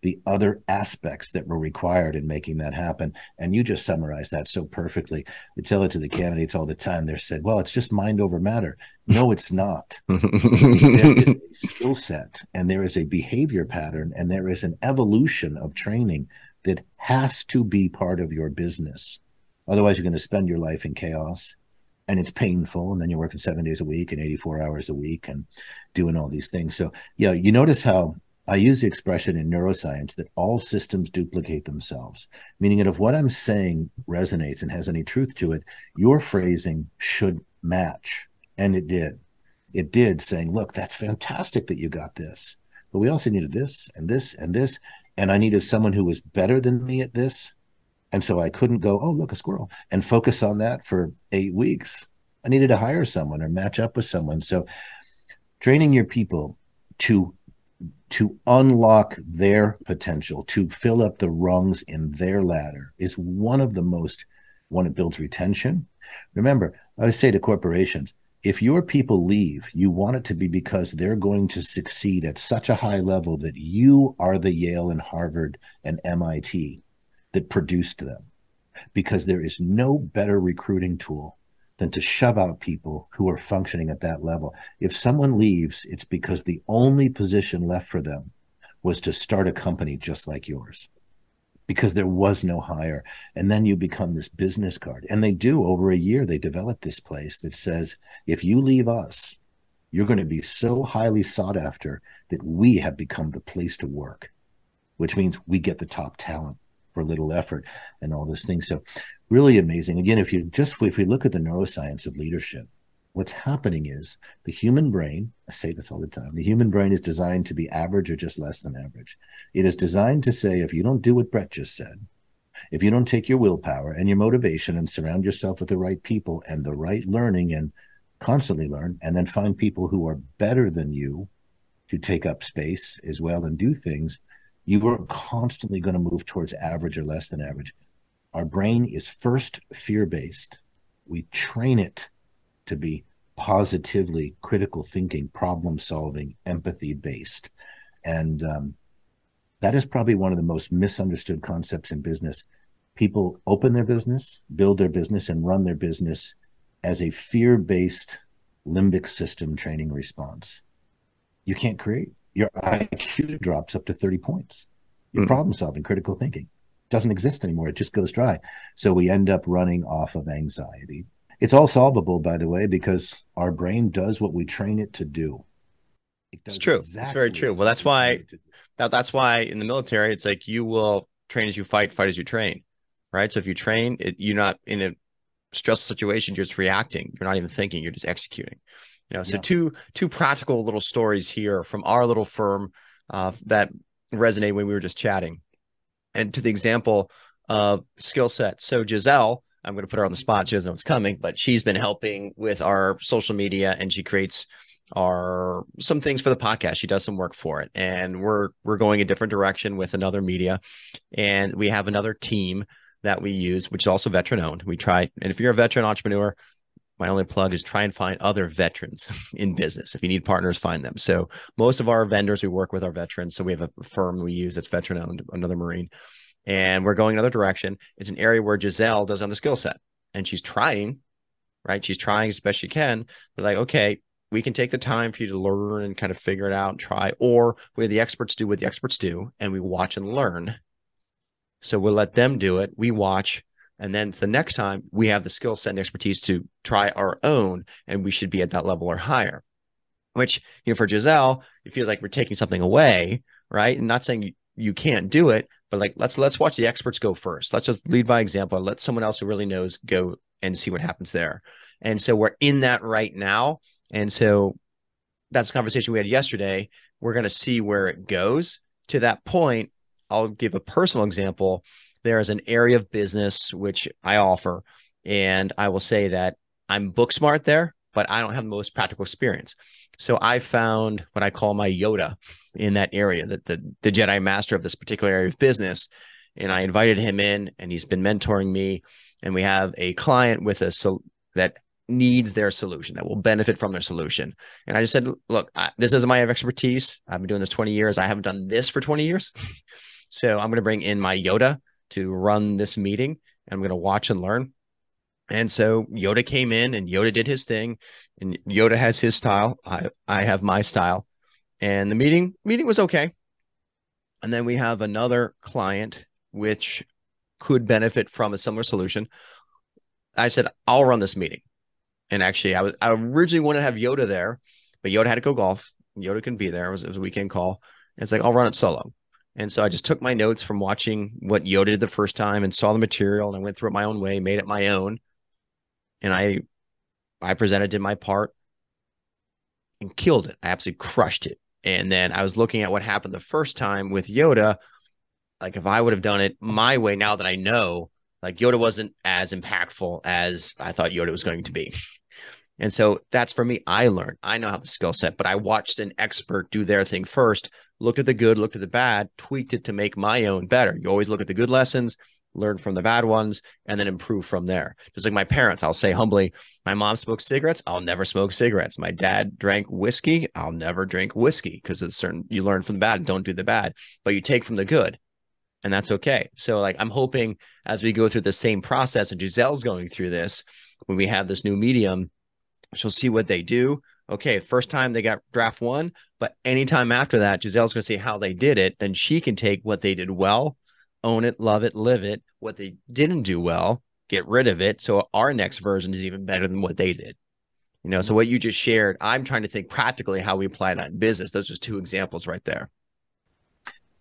Speaker 2: the other aspects that were required in making that happen. And you just summarized that so perfectly. I tell it to the candidates all the time. They're said, well, it's just mind over matter. No, it's not. There is a skill set, and there is a behavior pattern, and there is an evolution of training that has to be part of your business. Otherwise, you're going to spend your life in chaos, and it's painful. And then you're working 7 days a week and 84 hours a week and doing all these things. So, yeah, you notice how I use the expression in neuroscience that all systems duplicate themselves, meaning that if what I'm saying resonates and has any truth to it, your phrasing should match. And it did. It did, saying, look, that's fantastic that you got this, but we also needed this and this and this. And I needed someone who was better than me at this. And so I couldn't go, oh, look, a squirrel, and focus on that for 8 weeks. I needed to hire someone or match up with someone. So training your people to unlock their potential, to fill up the rungs in their ladder is one of the most, one, it builds retention. Remember, I say to corporations, if your people leave, you want it to be because they're going to succeed at such a high level that you are the Yale and Harvard and MIT that produced them. Because there is no better recruiting tool than to shove out people who are functioning at that level. If someone leaves, it's because the only position left for them was to start a company just like yours, because there was no hire. And then you become this business card. And they do, over a year, they develop this place that says, if you leave us, you're going to be so highly sought after that we have become the place to work, which means we get the top talent for little effort and all those things. So really amazing. Again, if we look at the neuroscience of leadership, what's happening is the human brain, I say this all the time, the human brain is designed to be average or just less than average. It is designed to say, if you don't do what Brett just said, if you don't take your willpower and your motivation and surround yourself with the right people and the right learning and constantly learn, and then find people who are better than you to take up space as well and do things, you are constantly going to move towards average or less than average. Our brain is first fear-based. We train it to be positively critical thinking, problem-solving, empathy-based. And that is probably one of the most misunderstood concepts in business. People open their business, build their business, and run their business as a fear-based limbic system training response. You can't create. Your IQ drops up to 30 points. Your problem solving, critical thinking doesn't exist anymore. It just goes dry. So we end up running off of anxiety. It's all solvable, by the way, because our brain does what we train it to do.
Speaker 1: It's true. Exactly, it's very true. Well, that's why in the military, it's like you will train as you fight, fight as you train, right? So if you train, you're not in a stressful situation, you're just reacting. You're not even thinking, you're just executing. So two practical little stories here from our little firm that resonate when we were just chatting. And to the example of skill set. So Giselle, I'm going to put her on the spot. She doesn't know what's coming, but she's been helping with our social media, and she creates some things for the podcast. She does some work for it, and we're going a different direction with another media, and we have another team that we use, which is also veteran owned. We try, and if you're a veteran entrepreneur, my only plug is try and find other veterans in business. If you need partners, find them. So most of our vendors we work with are veterans. So we have a firm we use that's veteran owned, another Marine, and we're going another direction. It's an area where Giselle doesn't have the skill set, and she's trying, right? She's trying as best she can. We're like, okay, we can take the time for you to learn and kind of figure it out and try, or we have the experts do what the experts do, and we watch and learn. So we'll let them do it. We watch. And then it's the next time we have the skill set and the expertise to try our own, and we should be at that level or higher. Which, for Giselle, it feels like we're taking something away, right? And not saying you can't do it, but like let's watch the experts go first. Let's just lead by example. Let someone else who really knows go and see what happens there. And so we're in that right now. And so that's a conversation we had yesterday. We're going to see where it goes. To that point, I'll give a personal example. There is an area of business which I offer, and I will say that I'm book smart there, but I don't have the most practical experience. So I found what I call my Yoda in that area, the Jedi master of this particular area of business. And I invited him in, and he's been mentoring me. And we have a client with that needs their solution, that will benefit from their solution. And I just said, look, this isn't my expertise. I've been doing this 20 years. I haven't done this for 20 years. So I'm going to bring in my Yoda to run this meeting. I'm going to watch and learn. And so Yoda came in, and Yoda did his thing, and Yoda has his style. I have my style, and the meeting was okay. And then we have another client which could benefit from a similar solution. I said, I'll run this meeting. And actually, I originally wanted to have Yoda there, but Yoda had to go golf. Yoda couldn't be there. It was a weekend call. And it's like, I'll run it solo. And so I just took my notes from watching what Yoda did the first time and saw the material, and I went through it my own way, made it my own. And I presented, did my part, and killed it. I absolutely crushed it. And then I was looking at what happened the first time with Yoda. Like, if I would have done it my way, now that I know, like, Yoda wasn't as impactful as I thought Yoda was going to be. And so that's, for me, I learned. I know how the skill set, but I watched an expert do their thing first, looked at the good, looked at the bad, tweaked it to make my own better. You always look at the good lessons, learn from the bad ones, and then improve from there. Just like my parents, I'll say humbly, my mom smoked cigarettes. I'll never smoke cigarettes. My dad drank whiskey. I'll never drink whiskey, because it's certain, you learn from the bad and don't do the bad, but you take from the good. And that's okay. So like, I'm hoping as we go through the same process, and Giselle's going through this, when we have this new medium, she'll see what they do. Okay, first time they got draft one, but anytime after that, Giselle's going to see how they did it. Then she can take what they did well, own it, love it, live it. What they didn't do well, get rid of it. So our next version is even better than what they did. So what you just shared, I'm trying to think practically how we apply that in business. Those are just two examples right there.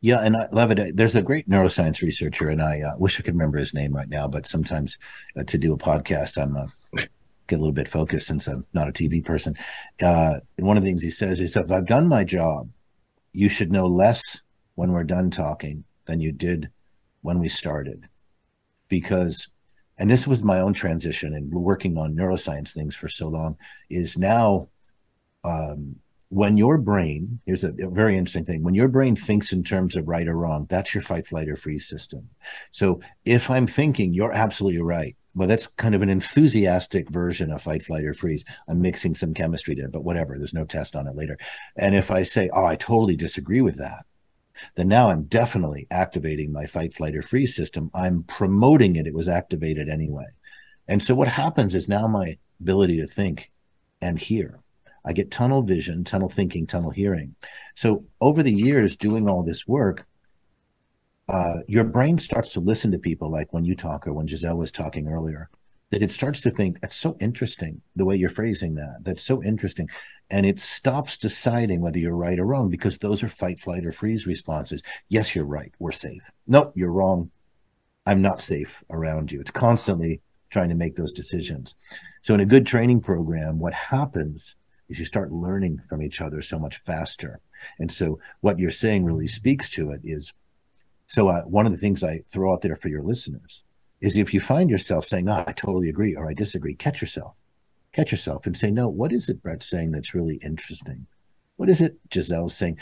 Speaker 2: Yeah, and I love it. There's a great neuroscience researcher, and I wish I could remember his name right now, but sometimes to do a podcast, I'm get a little bit focused since I'm not a TV person. And one of the things he says is, if I've done my job, you should know less when we're done talking than you did when we started. Because, and this was my own transition, and working on neuroscience things for so long, is now when your brain, here's a very interesting thing, when your brain thinks in terms of right or wrong, that's your fight, flight, or freeze system. So if I'm thinking you're absolutely right, well, that's kind of an enthusiastic version of fight, flight, or freeze. I'm mixing some chemistry there, but whatever, there's no test on it later. And if I say, oh, I totally disagree with that, then now I'm definitely activating my fight, flight, or freeze system. I'm promoting it. It was activated anyway. And so what happens is now my ability to think and hear, I get tunnel vision, tunnel thinking, tunnel hearing. So over the years doing all this work, your brain starts to listen to people, like when you talk, or when Giselle was talking earlier, that it starts to think, that's so interesting, the way you're phrasing that. That's so interesting. And it stops deciding whether you're right or wrong, because those are fight, flight, or freeze responses. Yes, you're right. We're safe. No, you're wrong. I'm not safe around you. It's constantly trying to make those decisions. So in a good training program, what happens is you start learning from each other so much faster. And so what you're saying really speaks to it is, so one of the things I throw out there for your listeners is, if you find yourself saying, oh, I totally agree, or I disagree, catch yourself and say, no, what is it Brett's saying that's really interesting? What is it Giselle's saying?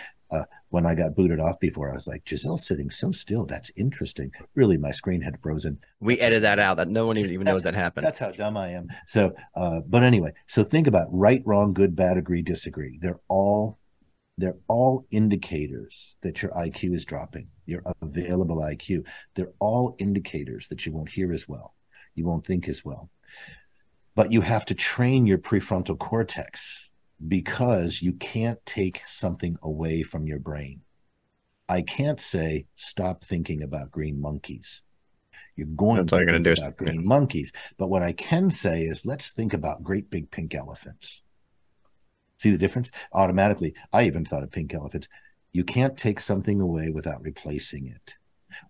Speaker 2: When I got booted off before, I was like, Giselle's sitting so still. That's interesting. Really, my screen had frozen.
Speaker 1: We edited that out. That no one even knows that happened.
Speaker 2: That's how dumb I am. So, but anyway, so think about right, wrong, good, bad, agree, disagree. They're all indicators that your IQ is dropping, your available IQ. They're all indicators that you won't hear as well, you won't think as well. But you have to train your prefrontal cortex, because you can't take something away from your brain. I can't say, stop thinking about green monkeys. You're going to think about green monkeys. But what I can say is, let's think about great big pink elephants. See the difference? Automatically, I even thought of pink elephants. You can't take something away without replacing it.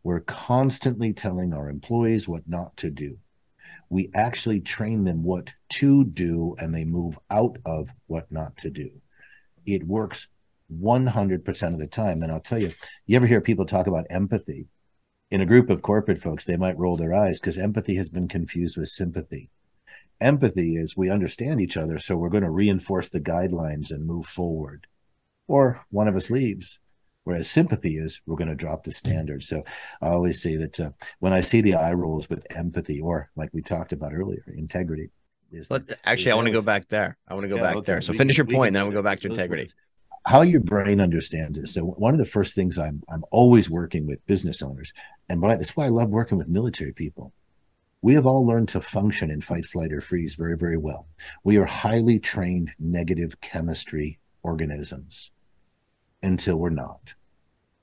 Speaker 2: We're constantly telling our employees what not to do. We actually train them what to do, and they move out of what not to do. It works 100% of the time. And I'll tell you, you ever hear people talk about empathy? In a group of corporate folks, they might roll their eyes because empathy has been confused with sympathy. Empathy is we understand each other, so we're going to reinforce the guidelines and move forward. Or one of us leaves. Whereas sympathy is we're going to drop the standard. So I always say that when I see the eye rolls with empathy, or like we talked about earlier, integrity.
Speaker 1: Actually, I want to go back there. There. So finish your point, and then we'll go back to integrity.
Speaker 2: How your brain understands it. So one of the first things I'm always working with business owners, and that's why I love working with military people. We have all learned to function in fight, flight, or freeze very, very well. We are highly trained negative chemistry organisms until we're not,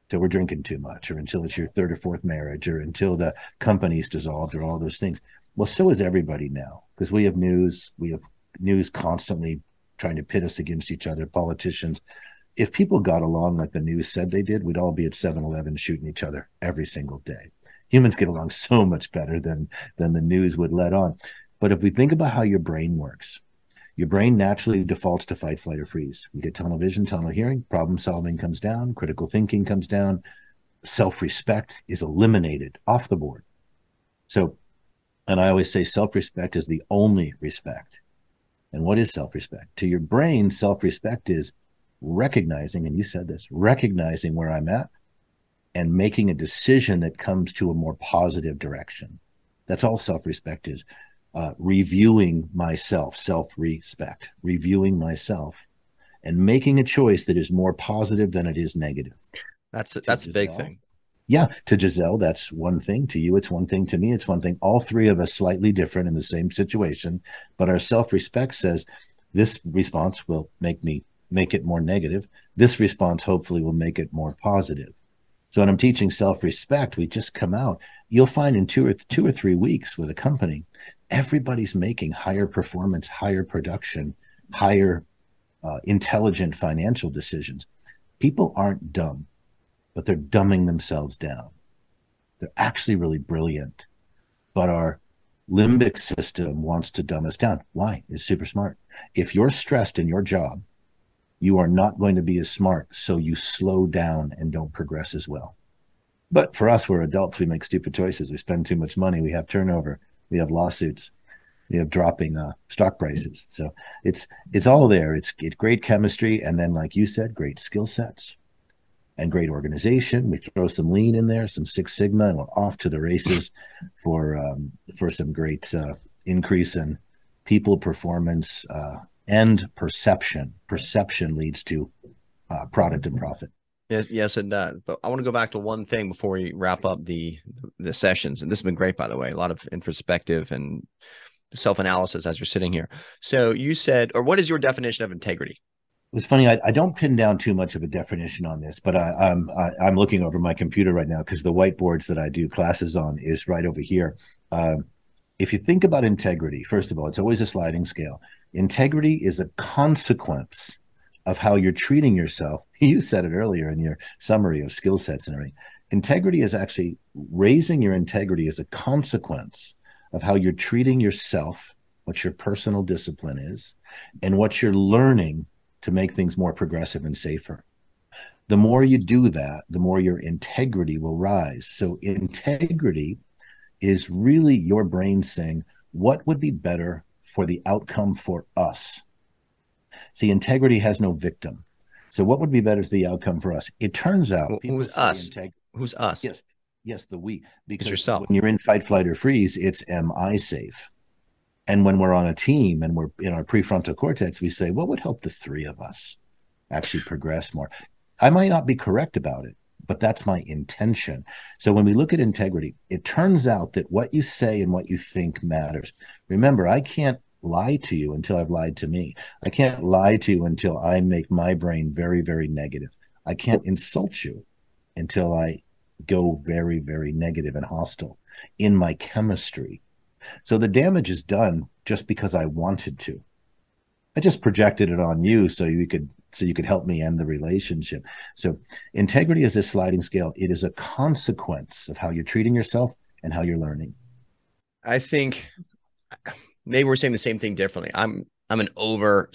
Speaker 2: until we're drinking too much, or until it's your third or fourth marriage, or until the company's dissolved, or all those things. Well, so is everybody now, because we have news constantly trying to pit us against each other, politicians. If people got along like the news said they did, we'd all be at 7-Eleven shooting each other every single day. Humans get along so much better than the news would let on. But if we think about how your brain works, your brain naturally defaults to fight, flight, or freeze. You get tunnel vision, tunnel hearing, problem solving comes down, critical thinking comes down, self-respect is eliminated off the board. So, and I always say self-respect is the only respect. And what is self-respect? To your brain, self-respect is recognizing, and you said this, recognizing where I'm at and making a decision that comes to a more positive direction. That's all self-respect is. Reviewing myself, self-respect, reviewing myself and making a choice that is more positive than it is negative.
Speaker 1: That's a big thing.
Speaker 2: Yeah. To Giselle, that's one thing. To you, it's one thing. To me, it's one thing. All three of us slightly different in the same situation, but our self-respect says this response will make it more negative. This response hopefully will make it more positive. So when I'm teaching self-respect, we just come out. You'll find in two or 3 weeks with a company, everybody's making higher performance, higher production, higher intelligent financial decisions. People aren't dumb, but they're dumbing themselves down. They're actually really brilliant, but our limbic system wants to dumb us down. Why? It's super smart. If you're stressed in your job, you are not going to be as smart, so you slow down and don't progress as well. But for us, we're adults. We make stupid choices. We spend too much money. We have turnover. We have lawsuits. We have dropping stock prices. So it's all there. It's great chemistry, and then, like you said, great skill sets and great organization. We throw some lean in there, some Six Sigma, and we're off to the races for some great increase in people performance and perception. Perception leads to product and profit.
Speaker 1: Yes, it does. But I want to go back to one thing before we wrap up the sessions. And this has been great, by the way. A lot of introspective and self-analysis as you're sitting here. So you said, or what is your definition of integrity?
Speaker 2: It's funny. I don't pin down too much of a definition on this, but I'm looking over my computer right now because the whiteboards that I do classes on is right over here. If you think about integrity, first of all, it's always a sliding scale. Integrity is a consequence of how you're treating yourself. You said it earlier in your summary of skill sets and everything. Integrity is actually raising your integrity as a consequence of how you're treating yourself, what your personal discipline is, and what you're learning to make things more progressive and safer. The more you do that, the more your integrity will rise. So integrity is really your brain saying, what would be better for the outcome for us? See, integrity has no victim. So what would be better to the outcome for us? It turns out people
Speaker 1: Who's
Speaker 2: say
Speaker 1: us?
Speaker 2: integrity.
Speaker 1: Who's us?
Speaker 2: Yes, yes, the we.
Speaker 1: It's
Speaker 2: Because
Speaker 1: yourself.
Speaker 2: when you're in fight, flight, or freeze, it's am I safe? And when we're on a team and we're in our prefrontal cortex, we say, what would help the three of us actually progress more? I might not be correct about it, but that's my intention. So when we look at integrity, it turns out that what you say and what you think matters. Remember, I can't lie to you until I've lied to me. I can't lie to you until I make my brain very, very negative. I can't insult you until I go very, very negative and hostile in my chemistry. So the damage is done just because I wanted to. I just projected it on you so you could help me end the relationship. So integrity is a sliding scale. It is a consequence of how you're treating yourself and how you're learning.
Speaker 1: I think maybe we're saying the same thing differently. I'm an over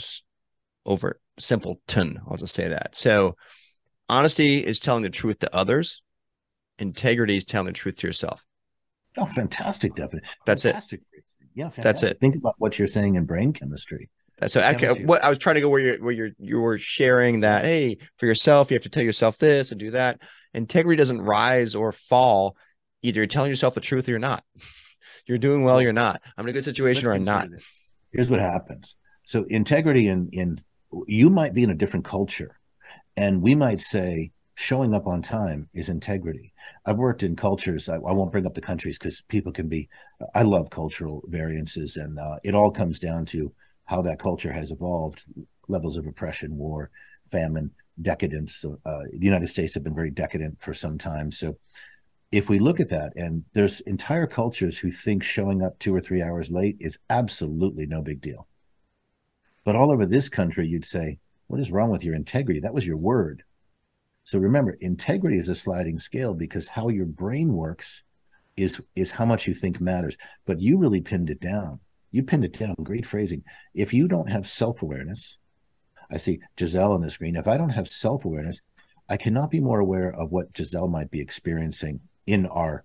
Speaker 1: simpleton. I'll just say that. So honesty is telling the truth to others. Integrity is telling the truth to yourself.
Speaker 2: Oh, fantastic definition.
Speaker 1: That's
Speaker 2: fantastic.
Speaker 1: it.
Speaker 2: Yeah,
Speaker 1: That's
Speaker 2: fantastic.
Speaker 1: it.
Speaker 2: Think about what you're saying in brain chemistry.
Speaker 1: So
Speaker 2: Chemistry.
Speaker 1: what I was trying to go where you were sharing that, hey, for yourself, you have to tell yourself this and do that. Integrity doesn't rise or fall. Either you're telling yourself the truth or you're not. You're doing well, you're not. I'm in a good situation or I'm not.
Speaker 2: This. Here's what happens. So integrity in you might be in a different culture, and we might say showing up on time is integrity. I've worked in cultures. I won't bring up the countries because people can be. I love cultural variances, and it all comes down to how that culture has evolved, levels of oppression, war, famine, decadence. The United States have been very decadent for some time. So if we look at that, and there's entire cultures who think showing up 2 or 3 hours late is absolutely no big deal. But all over this country, you'd say, what is wrong with your integrity? That was your word. So remember, integrity is a sliding scale because how your brain works is how much you think matters. But you really pinned it down. You pinned it down. Great phrasing. If you don't have self-awareness, I see Giselle on the screen. If I don't have self-awareness, I cannot be more aware of what Giselle might be experiencing in our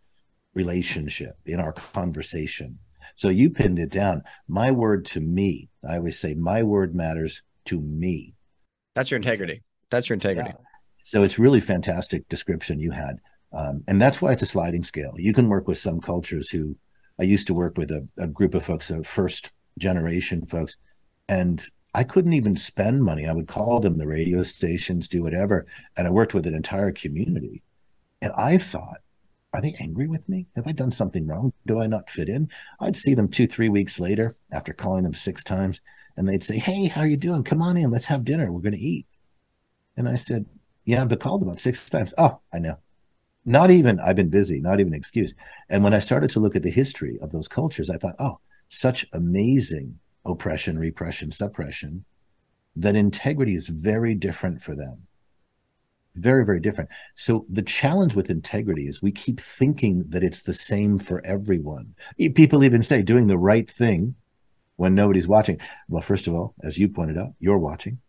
Speaker 2: relationship, in our conversation. So you pinned it down. My word to me, I always say, my word matters to me.
Speaker 1: That's your integrity. That's your integrity.
Speaker 2: Yeah. So it's really fantastic description you had. And that's why it's a sliding scale. You can work with some cultures who, I used to work with a group of folks, first generation folks, and I couldn't even spend money. I would call them, the radio stations, do whatever. And I worked with an entire community. And I thought, are they angry with me? Have I done something wrong? Do I not fit in? I'd see them 2-3 weeks later after calling them 6 times, and they'd say, hey, how are you doing? Come on in. Let's have dinner. We're going to eat. And I said, yeah, I've been called about 6 times. Oh, I know. Not even, I've been busy, not even an excuse. And when I started to look at the history of those cultures, I thought, oh, such amazing oppression, repression, suppression, that integrity is very different for them. Very, very different. So the challenge with integrity is we keep thinking that it's the same for everyone. People even say doing the right thing when nobody's watching. Well, first of all, as you pointed out, you're watching.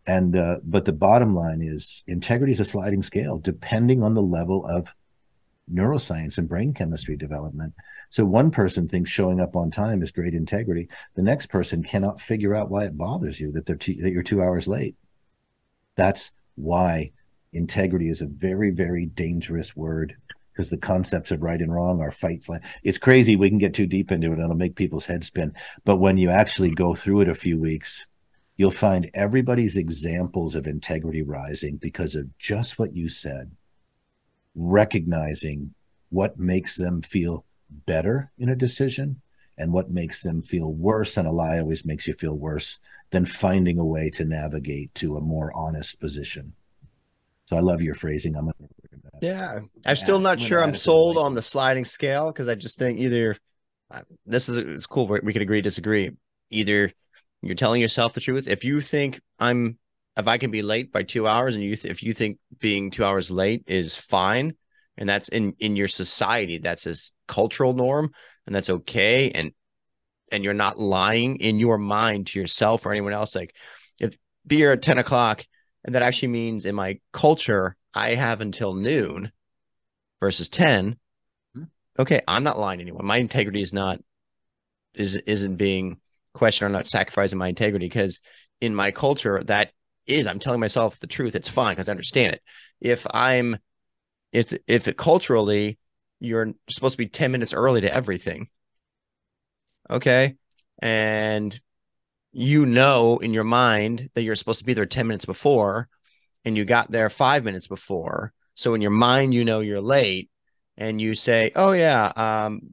Speaker 2: And but the bottom line is integrity is a sliding scale depending on the level of neuroscience and brain chemistry development. So one person thinks showing up on time is great integrity. The next person cannot figure out why it bothers you that you're 2 hours late. That's why integrity is a very, very dangerous word, because the concepts of right and wrong are fight flight. It's crazy. We can get too deep into it and it'll make people's heads spin. But when you actually go through it a few weeks, you'll find everybody's examples of integrity rising because of just what you said, recognizing what makes them feel better in a decision and what makes them feel worse. And a lie always makes you feel worse, than finding a way to navigate to a more honest position. So I love your phrasing.
Speaker 1: Yeah, I'm still not sure I'm sold on the sliding scale, because I just think either it's cool. We could agree, disagree. Either you're telling yourself the truth. If you think if I can be late by 2 hours, and if you think being 2 hours late is fine, and that's in your society, that's a cultural norm, and that's okay, and you're not lying in your mind to yourself or anyone else. Like, if be here at 10 o'clock, and that actually means in my culture I have until noon versus 10. Okay, I'm not lying to anyone. My integrity isn't being questioned. I'm not sacrificing my integrity, because in my culture that is I'm telling myself the truth, it's fine because I understand it. If it culturally you're supposed to be 10 minutes early to everything, okay, and you know in your mind that you're supposed to be there 10 minutes before, and you got there 5 minutes before. So in your mind, you know you're late, and you say, "Oh yeah, I'm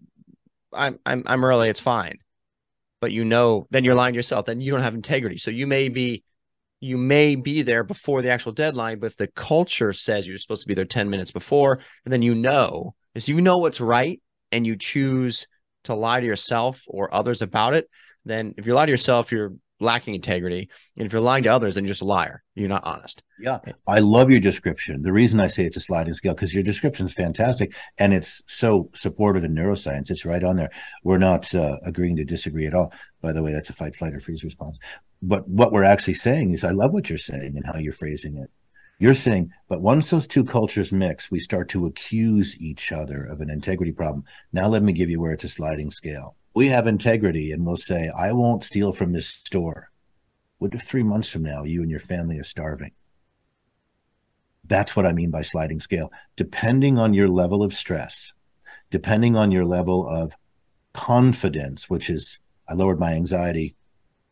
Speaker 1: early. It's fine." But you know, then you're lying to yourself. Then you don't have integrity. So you may be there before the actual deadline, but if the culture says you're supposed to be there 10 minutes before, and then if you know what's right, and you choose to lie to yourself or others about it, then if you lie to yourself, you're lacking integrity. And if you're lying to others, then you're just a liar. You're not honest.
Speaker 2: Yeah, I love your description. The reason I say it's a sliding scale, because your description is fantastic, and it's so supported in neuroscience. It's right on there. We're not agreeing to disagree at all. By the way, that's a fight, flight, or freeze response. But what we're actually saying is, I love what you're saying and how you're phrasing it. You're saying, but once those two cultures mix, we start to accuse each other of an integrity problem. Now, let me give you where it's a sliding scale. We have integrity, and we'll say, I won't steal from this store. What if 3 months from now, you and your family are starving? That's what I mean by sliding scale. Depending on your level of stress, depending on your level of confidence, which is, I lowered my anxiety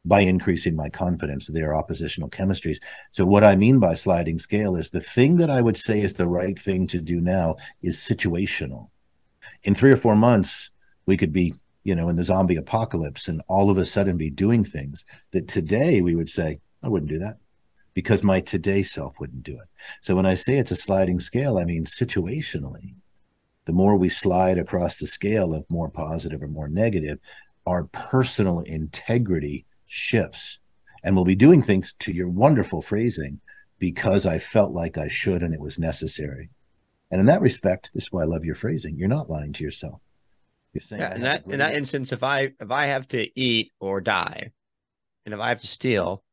Speaker 2: by increasing my confidence. They are oppositional chemistries. So what I mean by sliding scale is the thing that I would say is the right thing to do now is situational. In 3 or 4 months, we could be, in the zombie apocalypse and all of a sudden be doing things that today we would say, I wouldn't do that, because my today self wouldn't do it. So when I say it's a sliding scale, I mean situationally. The more we slide across the scale of more positive or more negative, our personal integrity shifts. And we'll be doing things, to your wonderful phrasing, because I felt like I should and it was necessary. And in that respect, this is why I love your phrasing. You're not lying to yourself. You're saying,
Speaker 1: Yeah, in that instance, if I have to eat or die, and if I have to steal,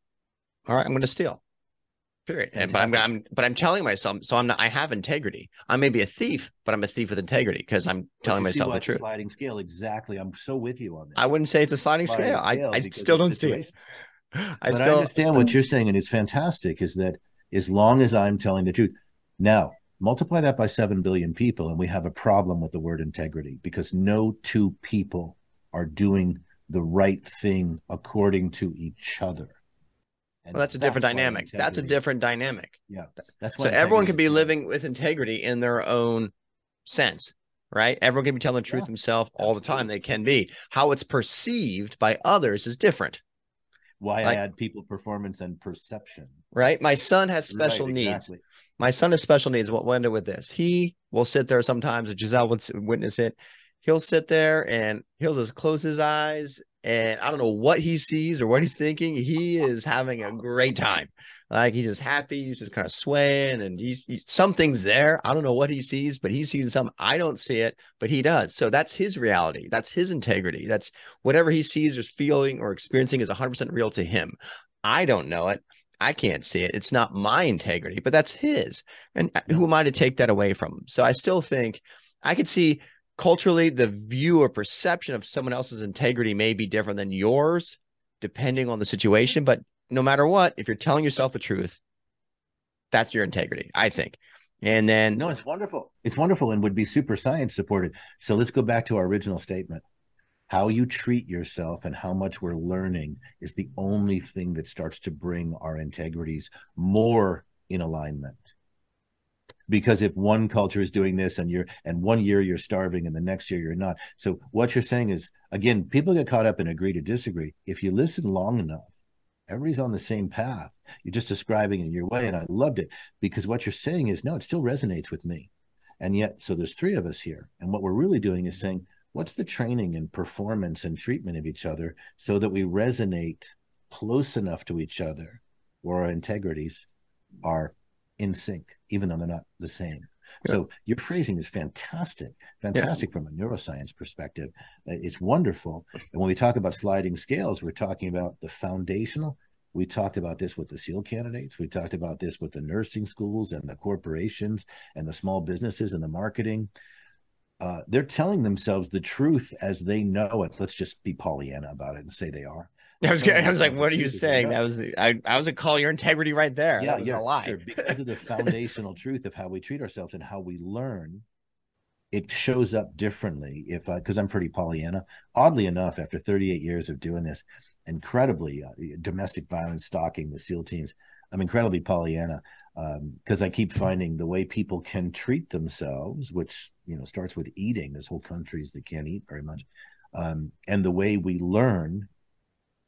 Speaker 1: all right, I'm going to steal. Period. And but I'm telling myself, so I have integrity. I may be a thief, but I'm a thief with integrity because I'm telling myself the truth.
Speaker 2: Sliding scale, exactly. I'm so with you on this.
Speaker 1: I wouldn't say it's a sliding scale. I still don't see it.
Speaker 2: I understand what you're saying, and it's fantastic. Is that as long as I'm telling the truth, now multiply that by 7 billion people, and we have a problem with the word integrity, because no two people are doing the right thing according to each other.
Speaker 1: And well, that's a different dynamic. That's a different dynamic.
Speaker 2: Yeah. That's
Speaker 1: why. So everyone can be living with integrity in their own sense, right? Everyone can be telling the truth themselves all the time. They can be. How it's perceived by others is different.
Speaker 2: Why I add people performance and perception.
Speaker 1: Right. My son has special needs. Exactly. My son has special needs. We'll end it with this. He will sit there sometimes, and Giselle would witness it. He'll sit there and he'll just close his eyes, and I don't know what he sees or what he's thinking. He is having a great time. Like, he's just happy. He's just kind of swaying, and something's there. I don't know what he sees, but he's seeing something. I don't see it, but he does. So that's his reality. That's his integrity. That's whatever he sees or feeling or experiencing is 100% real to him. I don't know it. I can't see it. It's not my integrity, but that's his. And who am I to take that away from him? So I still think I could see culturally, the view or perception of someone else's integrity may be different than yours, depending on the situation. But no matter what, if you're telling yourself the truth, that's your integrity, I think. And then
Speaker 2: no, it's wonderful. It's wonderful and would be super science supported. So let's go back to our original statement. How you treat yourself and how much we're learning is the only thing that starts to bring our integrities more in alignment. Because if one culture is doing this and 1 year you're starving and the next year you're not. So what you're saying is, again, people get caught up in agree to disagree. If you listen long enough, everybody's on the same path. You're just describing it in your way. And I loved it, because what you're saying is, no, it still resonates with me. And yet, so there's 3 of us here. And what we're really doing is saying, what's the training and performance and treatment of each other so that we resonate close enough to each other where our integrities are in sync, even though they're not the same. Yeah. So your phrasing is fantastic from a neuroscience perspective. It's wonderful. And when we talk about sliding scales, we're talking about the foundational. We talked about this with the SEAL candidates. We talked about this with the nursing schools and the corporations and the small businesses and the marketing. They're telling themselves the truth as they know it. Let's just be Pollyanna about it and say they are. telling
Speaker 1: I was like,
Speaker 2: ourselves the
Speaker 1: what are you
Speaker 2: truth is a
Speaker 1: saying?
Speaker 2: lie.
Speaker 1: I was a call your integrity right there.
Speaker 2: Yeah,
Speaker 1: That was a
Speaker 2: yeah,
Speaker 1: lie.
Speaker 2: sure. Because of the foundational truth of how we treat ourselves and how we learn, it shows up differently. If because I'm pretty Pollyanna, oddly enough, after 38 years of doing this, incredibly domestic violence, stalking the SEAL teams, I'm incredibly Pollyanna because I keep finding the way people can treat themselves, which starts with eating. There's whole countries that can't eat very much, and the way we learn.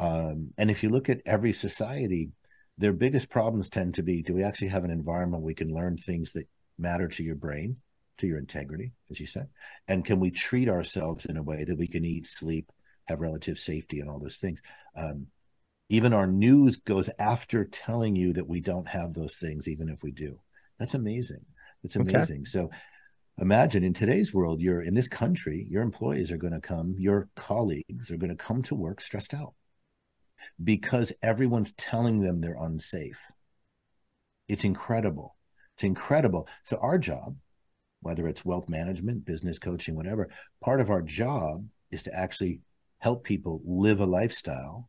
Speaker 2: And if you look at every society, their biggest problems tend to be: do we actually have an environment we can learn things that matter to your brain, to your integrity, as you said? And can we treat ourselves in a way that we can eat, sleep, have relative safety, and all those things? Even our news goes after telling you that we don't have those things, even if we do. That's amazing. It's amazing. Okay. So imagine in today's world, you're in this country, your employees are going to come, your colleagues are going to come to work stressed out because everyone's telling them they're unsafe. It's incredible. It's incredible. So our job, whether it's wealth management, business coaching, whatever, part of our job is to actually help people live a lifestyle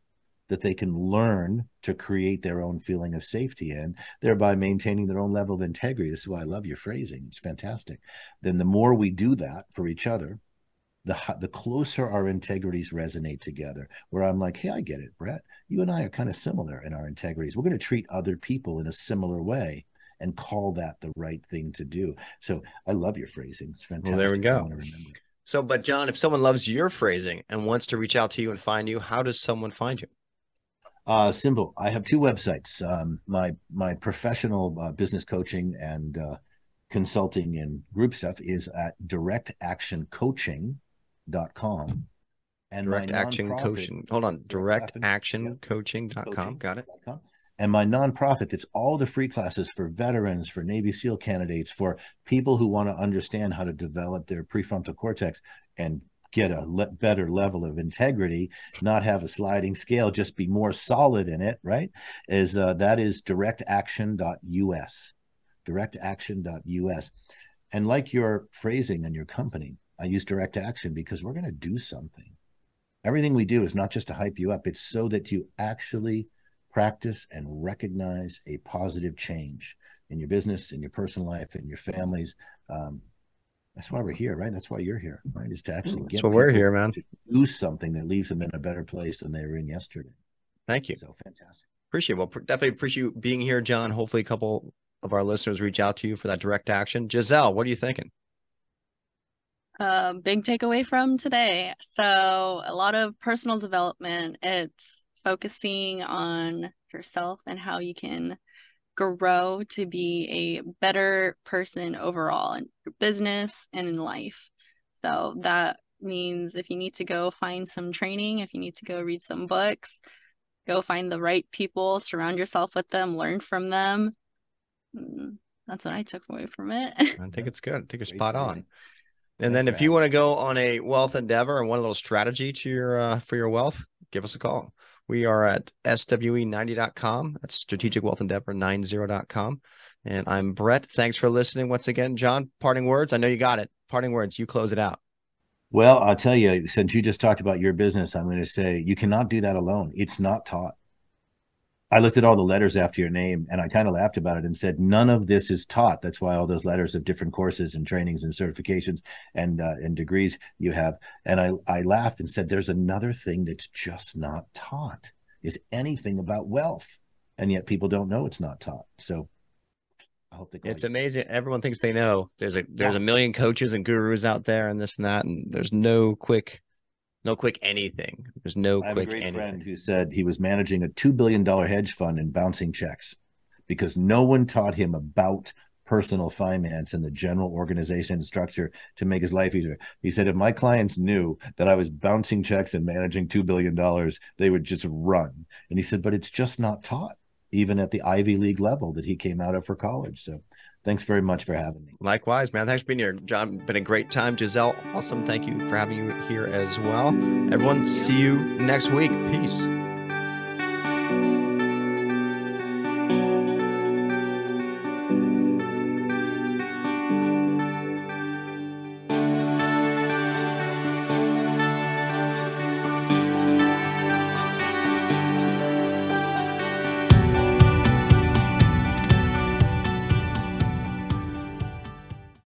Speaker 2: that they can learn to create their own feeling of safety in, thereby maintaining their own level of integrity. This is why I love your phrasing. It's fantastic. Then the more we do that for each other, the closer our integrities resonate together, where I'm like, hey, I get it, Brett. You and I are kind of similar in our integrities. We're going to treat other people in a similar way and call that the right thing to do. So I love your phrasing. It's fantastic.
Speaker 1: Well, there we go.
Speaker 2: I want to remember.
Speaker 1: So, but John, if someone loves your phrasing and wants to reach out to you and find you, how does someone find you?
Speaker 2: Simple. I have two websites. My professional business coaching and consulting and group stuff is at directactioncoaching.com. And
Speaker 1: Direct Action Coaching. Hold on. Directactioncoaching.com. Got it.
Speaker 2: And my nonprofit, that's all the free classes for veterans, for Navy SEAL candidates, for people who want to understand how to develop their prefrontal cortex and get a better level of integrity, not have a sliding scale, just be more solid in it, right? That is directaction.us. Directaction.us. And like your phrasing and your company, I use direct action because we're going to do something. Everything we do is not just to hype you up. It's so that you actually practice and recognize a positive change in your business, in your personal life, in your families. That's why we're here, right? That's why you're here, right? Is to actually get people
Speaker 1: we're here, man.
Speaker 2: to do something that leaves them in a better place than they were in yesterday.
Speaker 1: Thank you.
Speaker 2: So fantastic.
Speaker 1: Appreciate it. Well, definitely appreciate you being here, John. Hopefully a couple of our listeners reach out to you for that direct action. Giselle, what are you thinking?
Speaker 3: Big takeaway from today. So a lot of personal development. It's focusing on yourself and how you can grow to be a better person overall in your business and in life. So that means if you need to go find some training, if you need to go read some books, go find the right people, surround yourself with them, learn from them. That's what I took away from it.
Speaker 1: I think it's good. I think you're spot on. And then if you want to go on a wealth endeavor and want a little strategy to your for your wealth, give us a call. We are at SWE90.com. That's Strategic Wealth Endeavor 90.com. And I'm Brett. Thanks for listening once again. John, parting words. I know you got it. Parting words. You close it out.
Speaker 2: Well, I'll tell you, since you just talked about your business, I'm going to say you cannot do that alone. It's not taught. I looked at all the letters after your name and I kind of laughed about it and said, none of this is taught. That's why all those letters of different courses and trainings and certifications and degrees you have. And I laughed and said, there's another thing that's just not taught is anything about wealth. And yet people don't know it's not taught. So I hope
Speaker 1: it's amazing. Everyone thinks they know. There's a million coaches and gurus out there and this and that. And there's no quick anything. There's no quick anything. I have a great friend
Speaker 2: who said he was managing a $2 billion hedge fund and bouncing checks because no one taught him about personal finance and the general organization and structure to make his life easier. He said, if my clients knew that I was bouncing checks and managing $2 billion, they would just run. And he said, but it's just not taught, even at the Ivy League level that he came out of for college. So thanks very much for having me.
Speaker 1: Likewise, man. Thanks for being here. John, been a great time. Giselle, awesome. Thank you for having you here as well. Everyone, see you next week. Peace.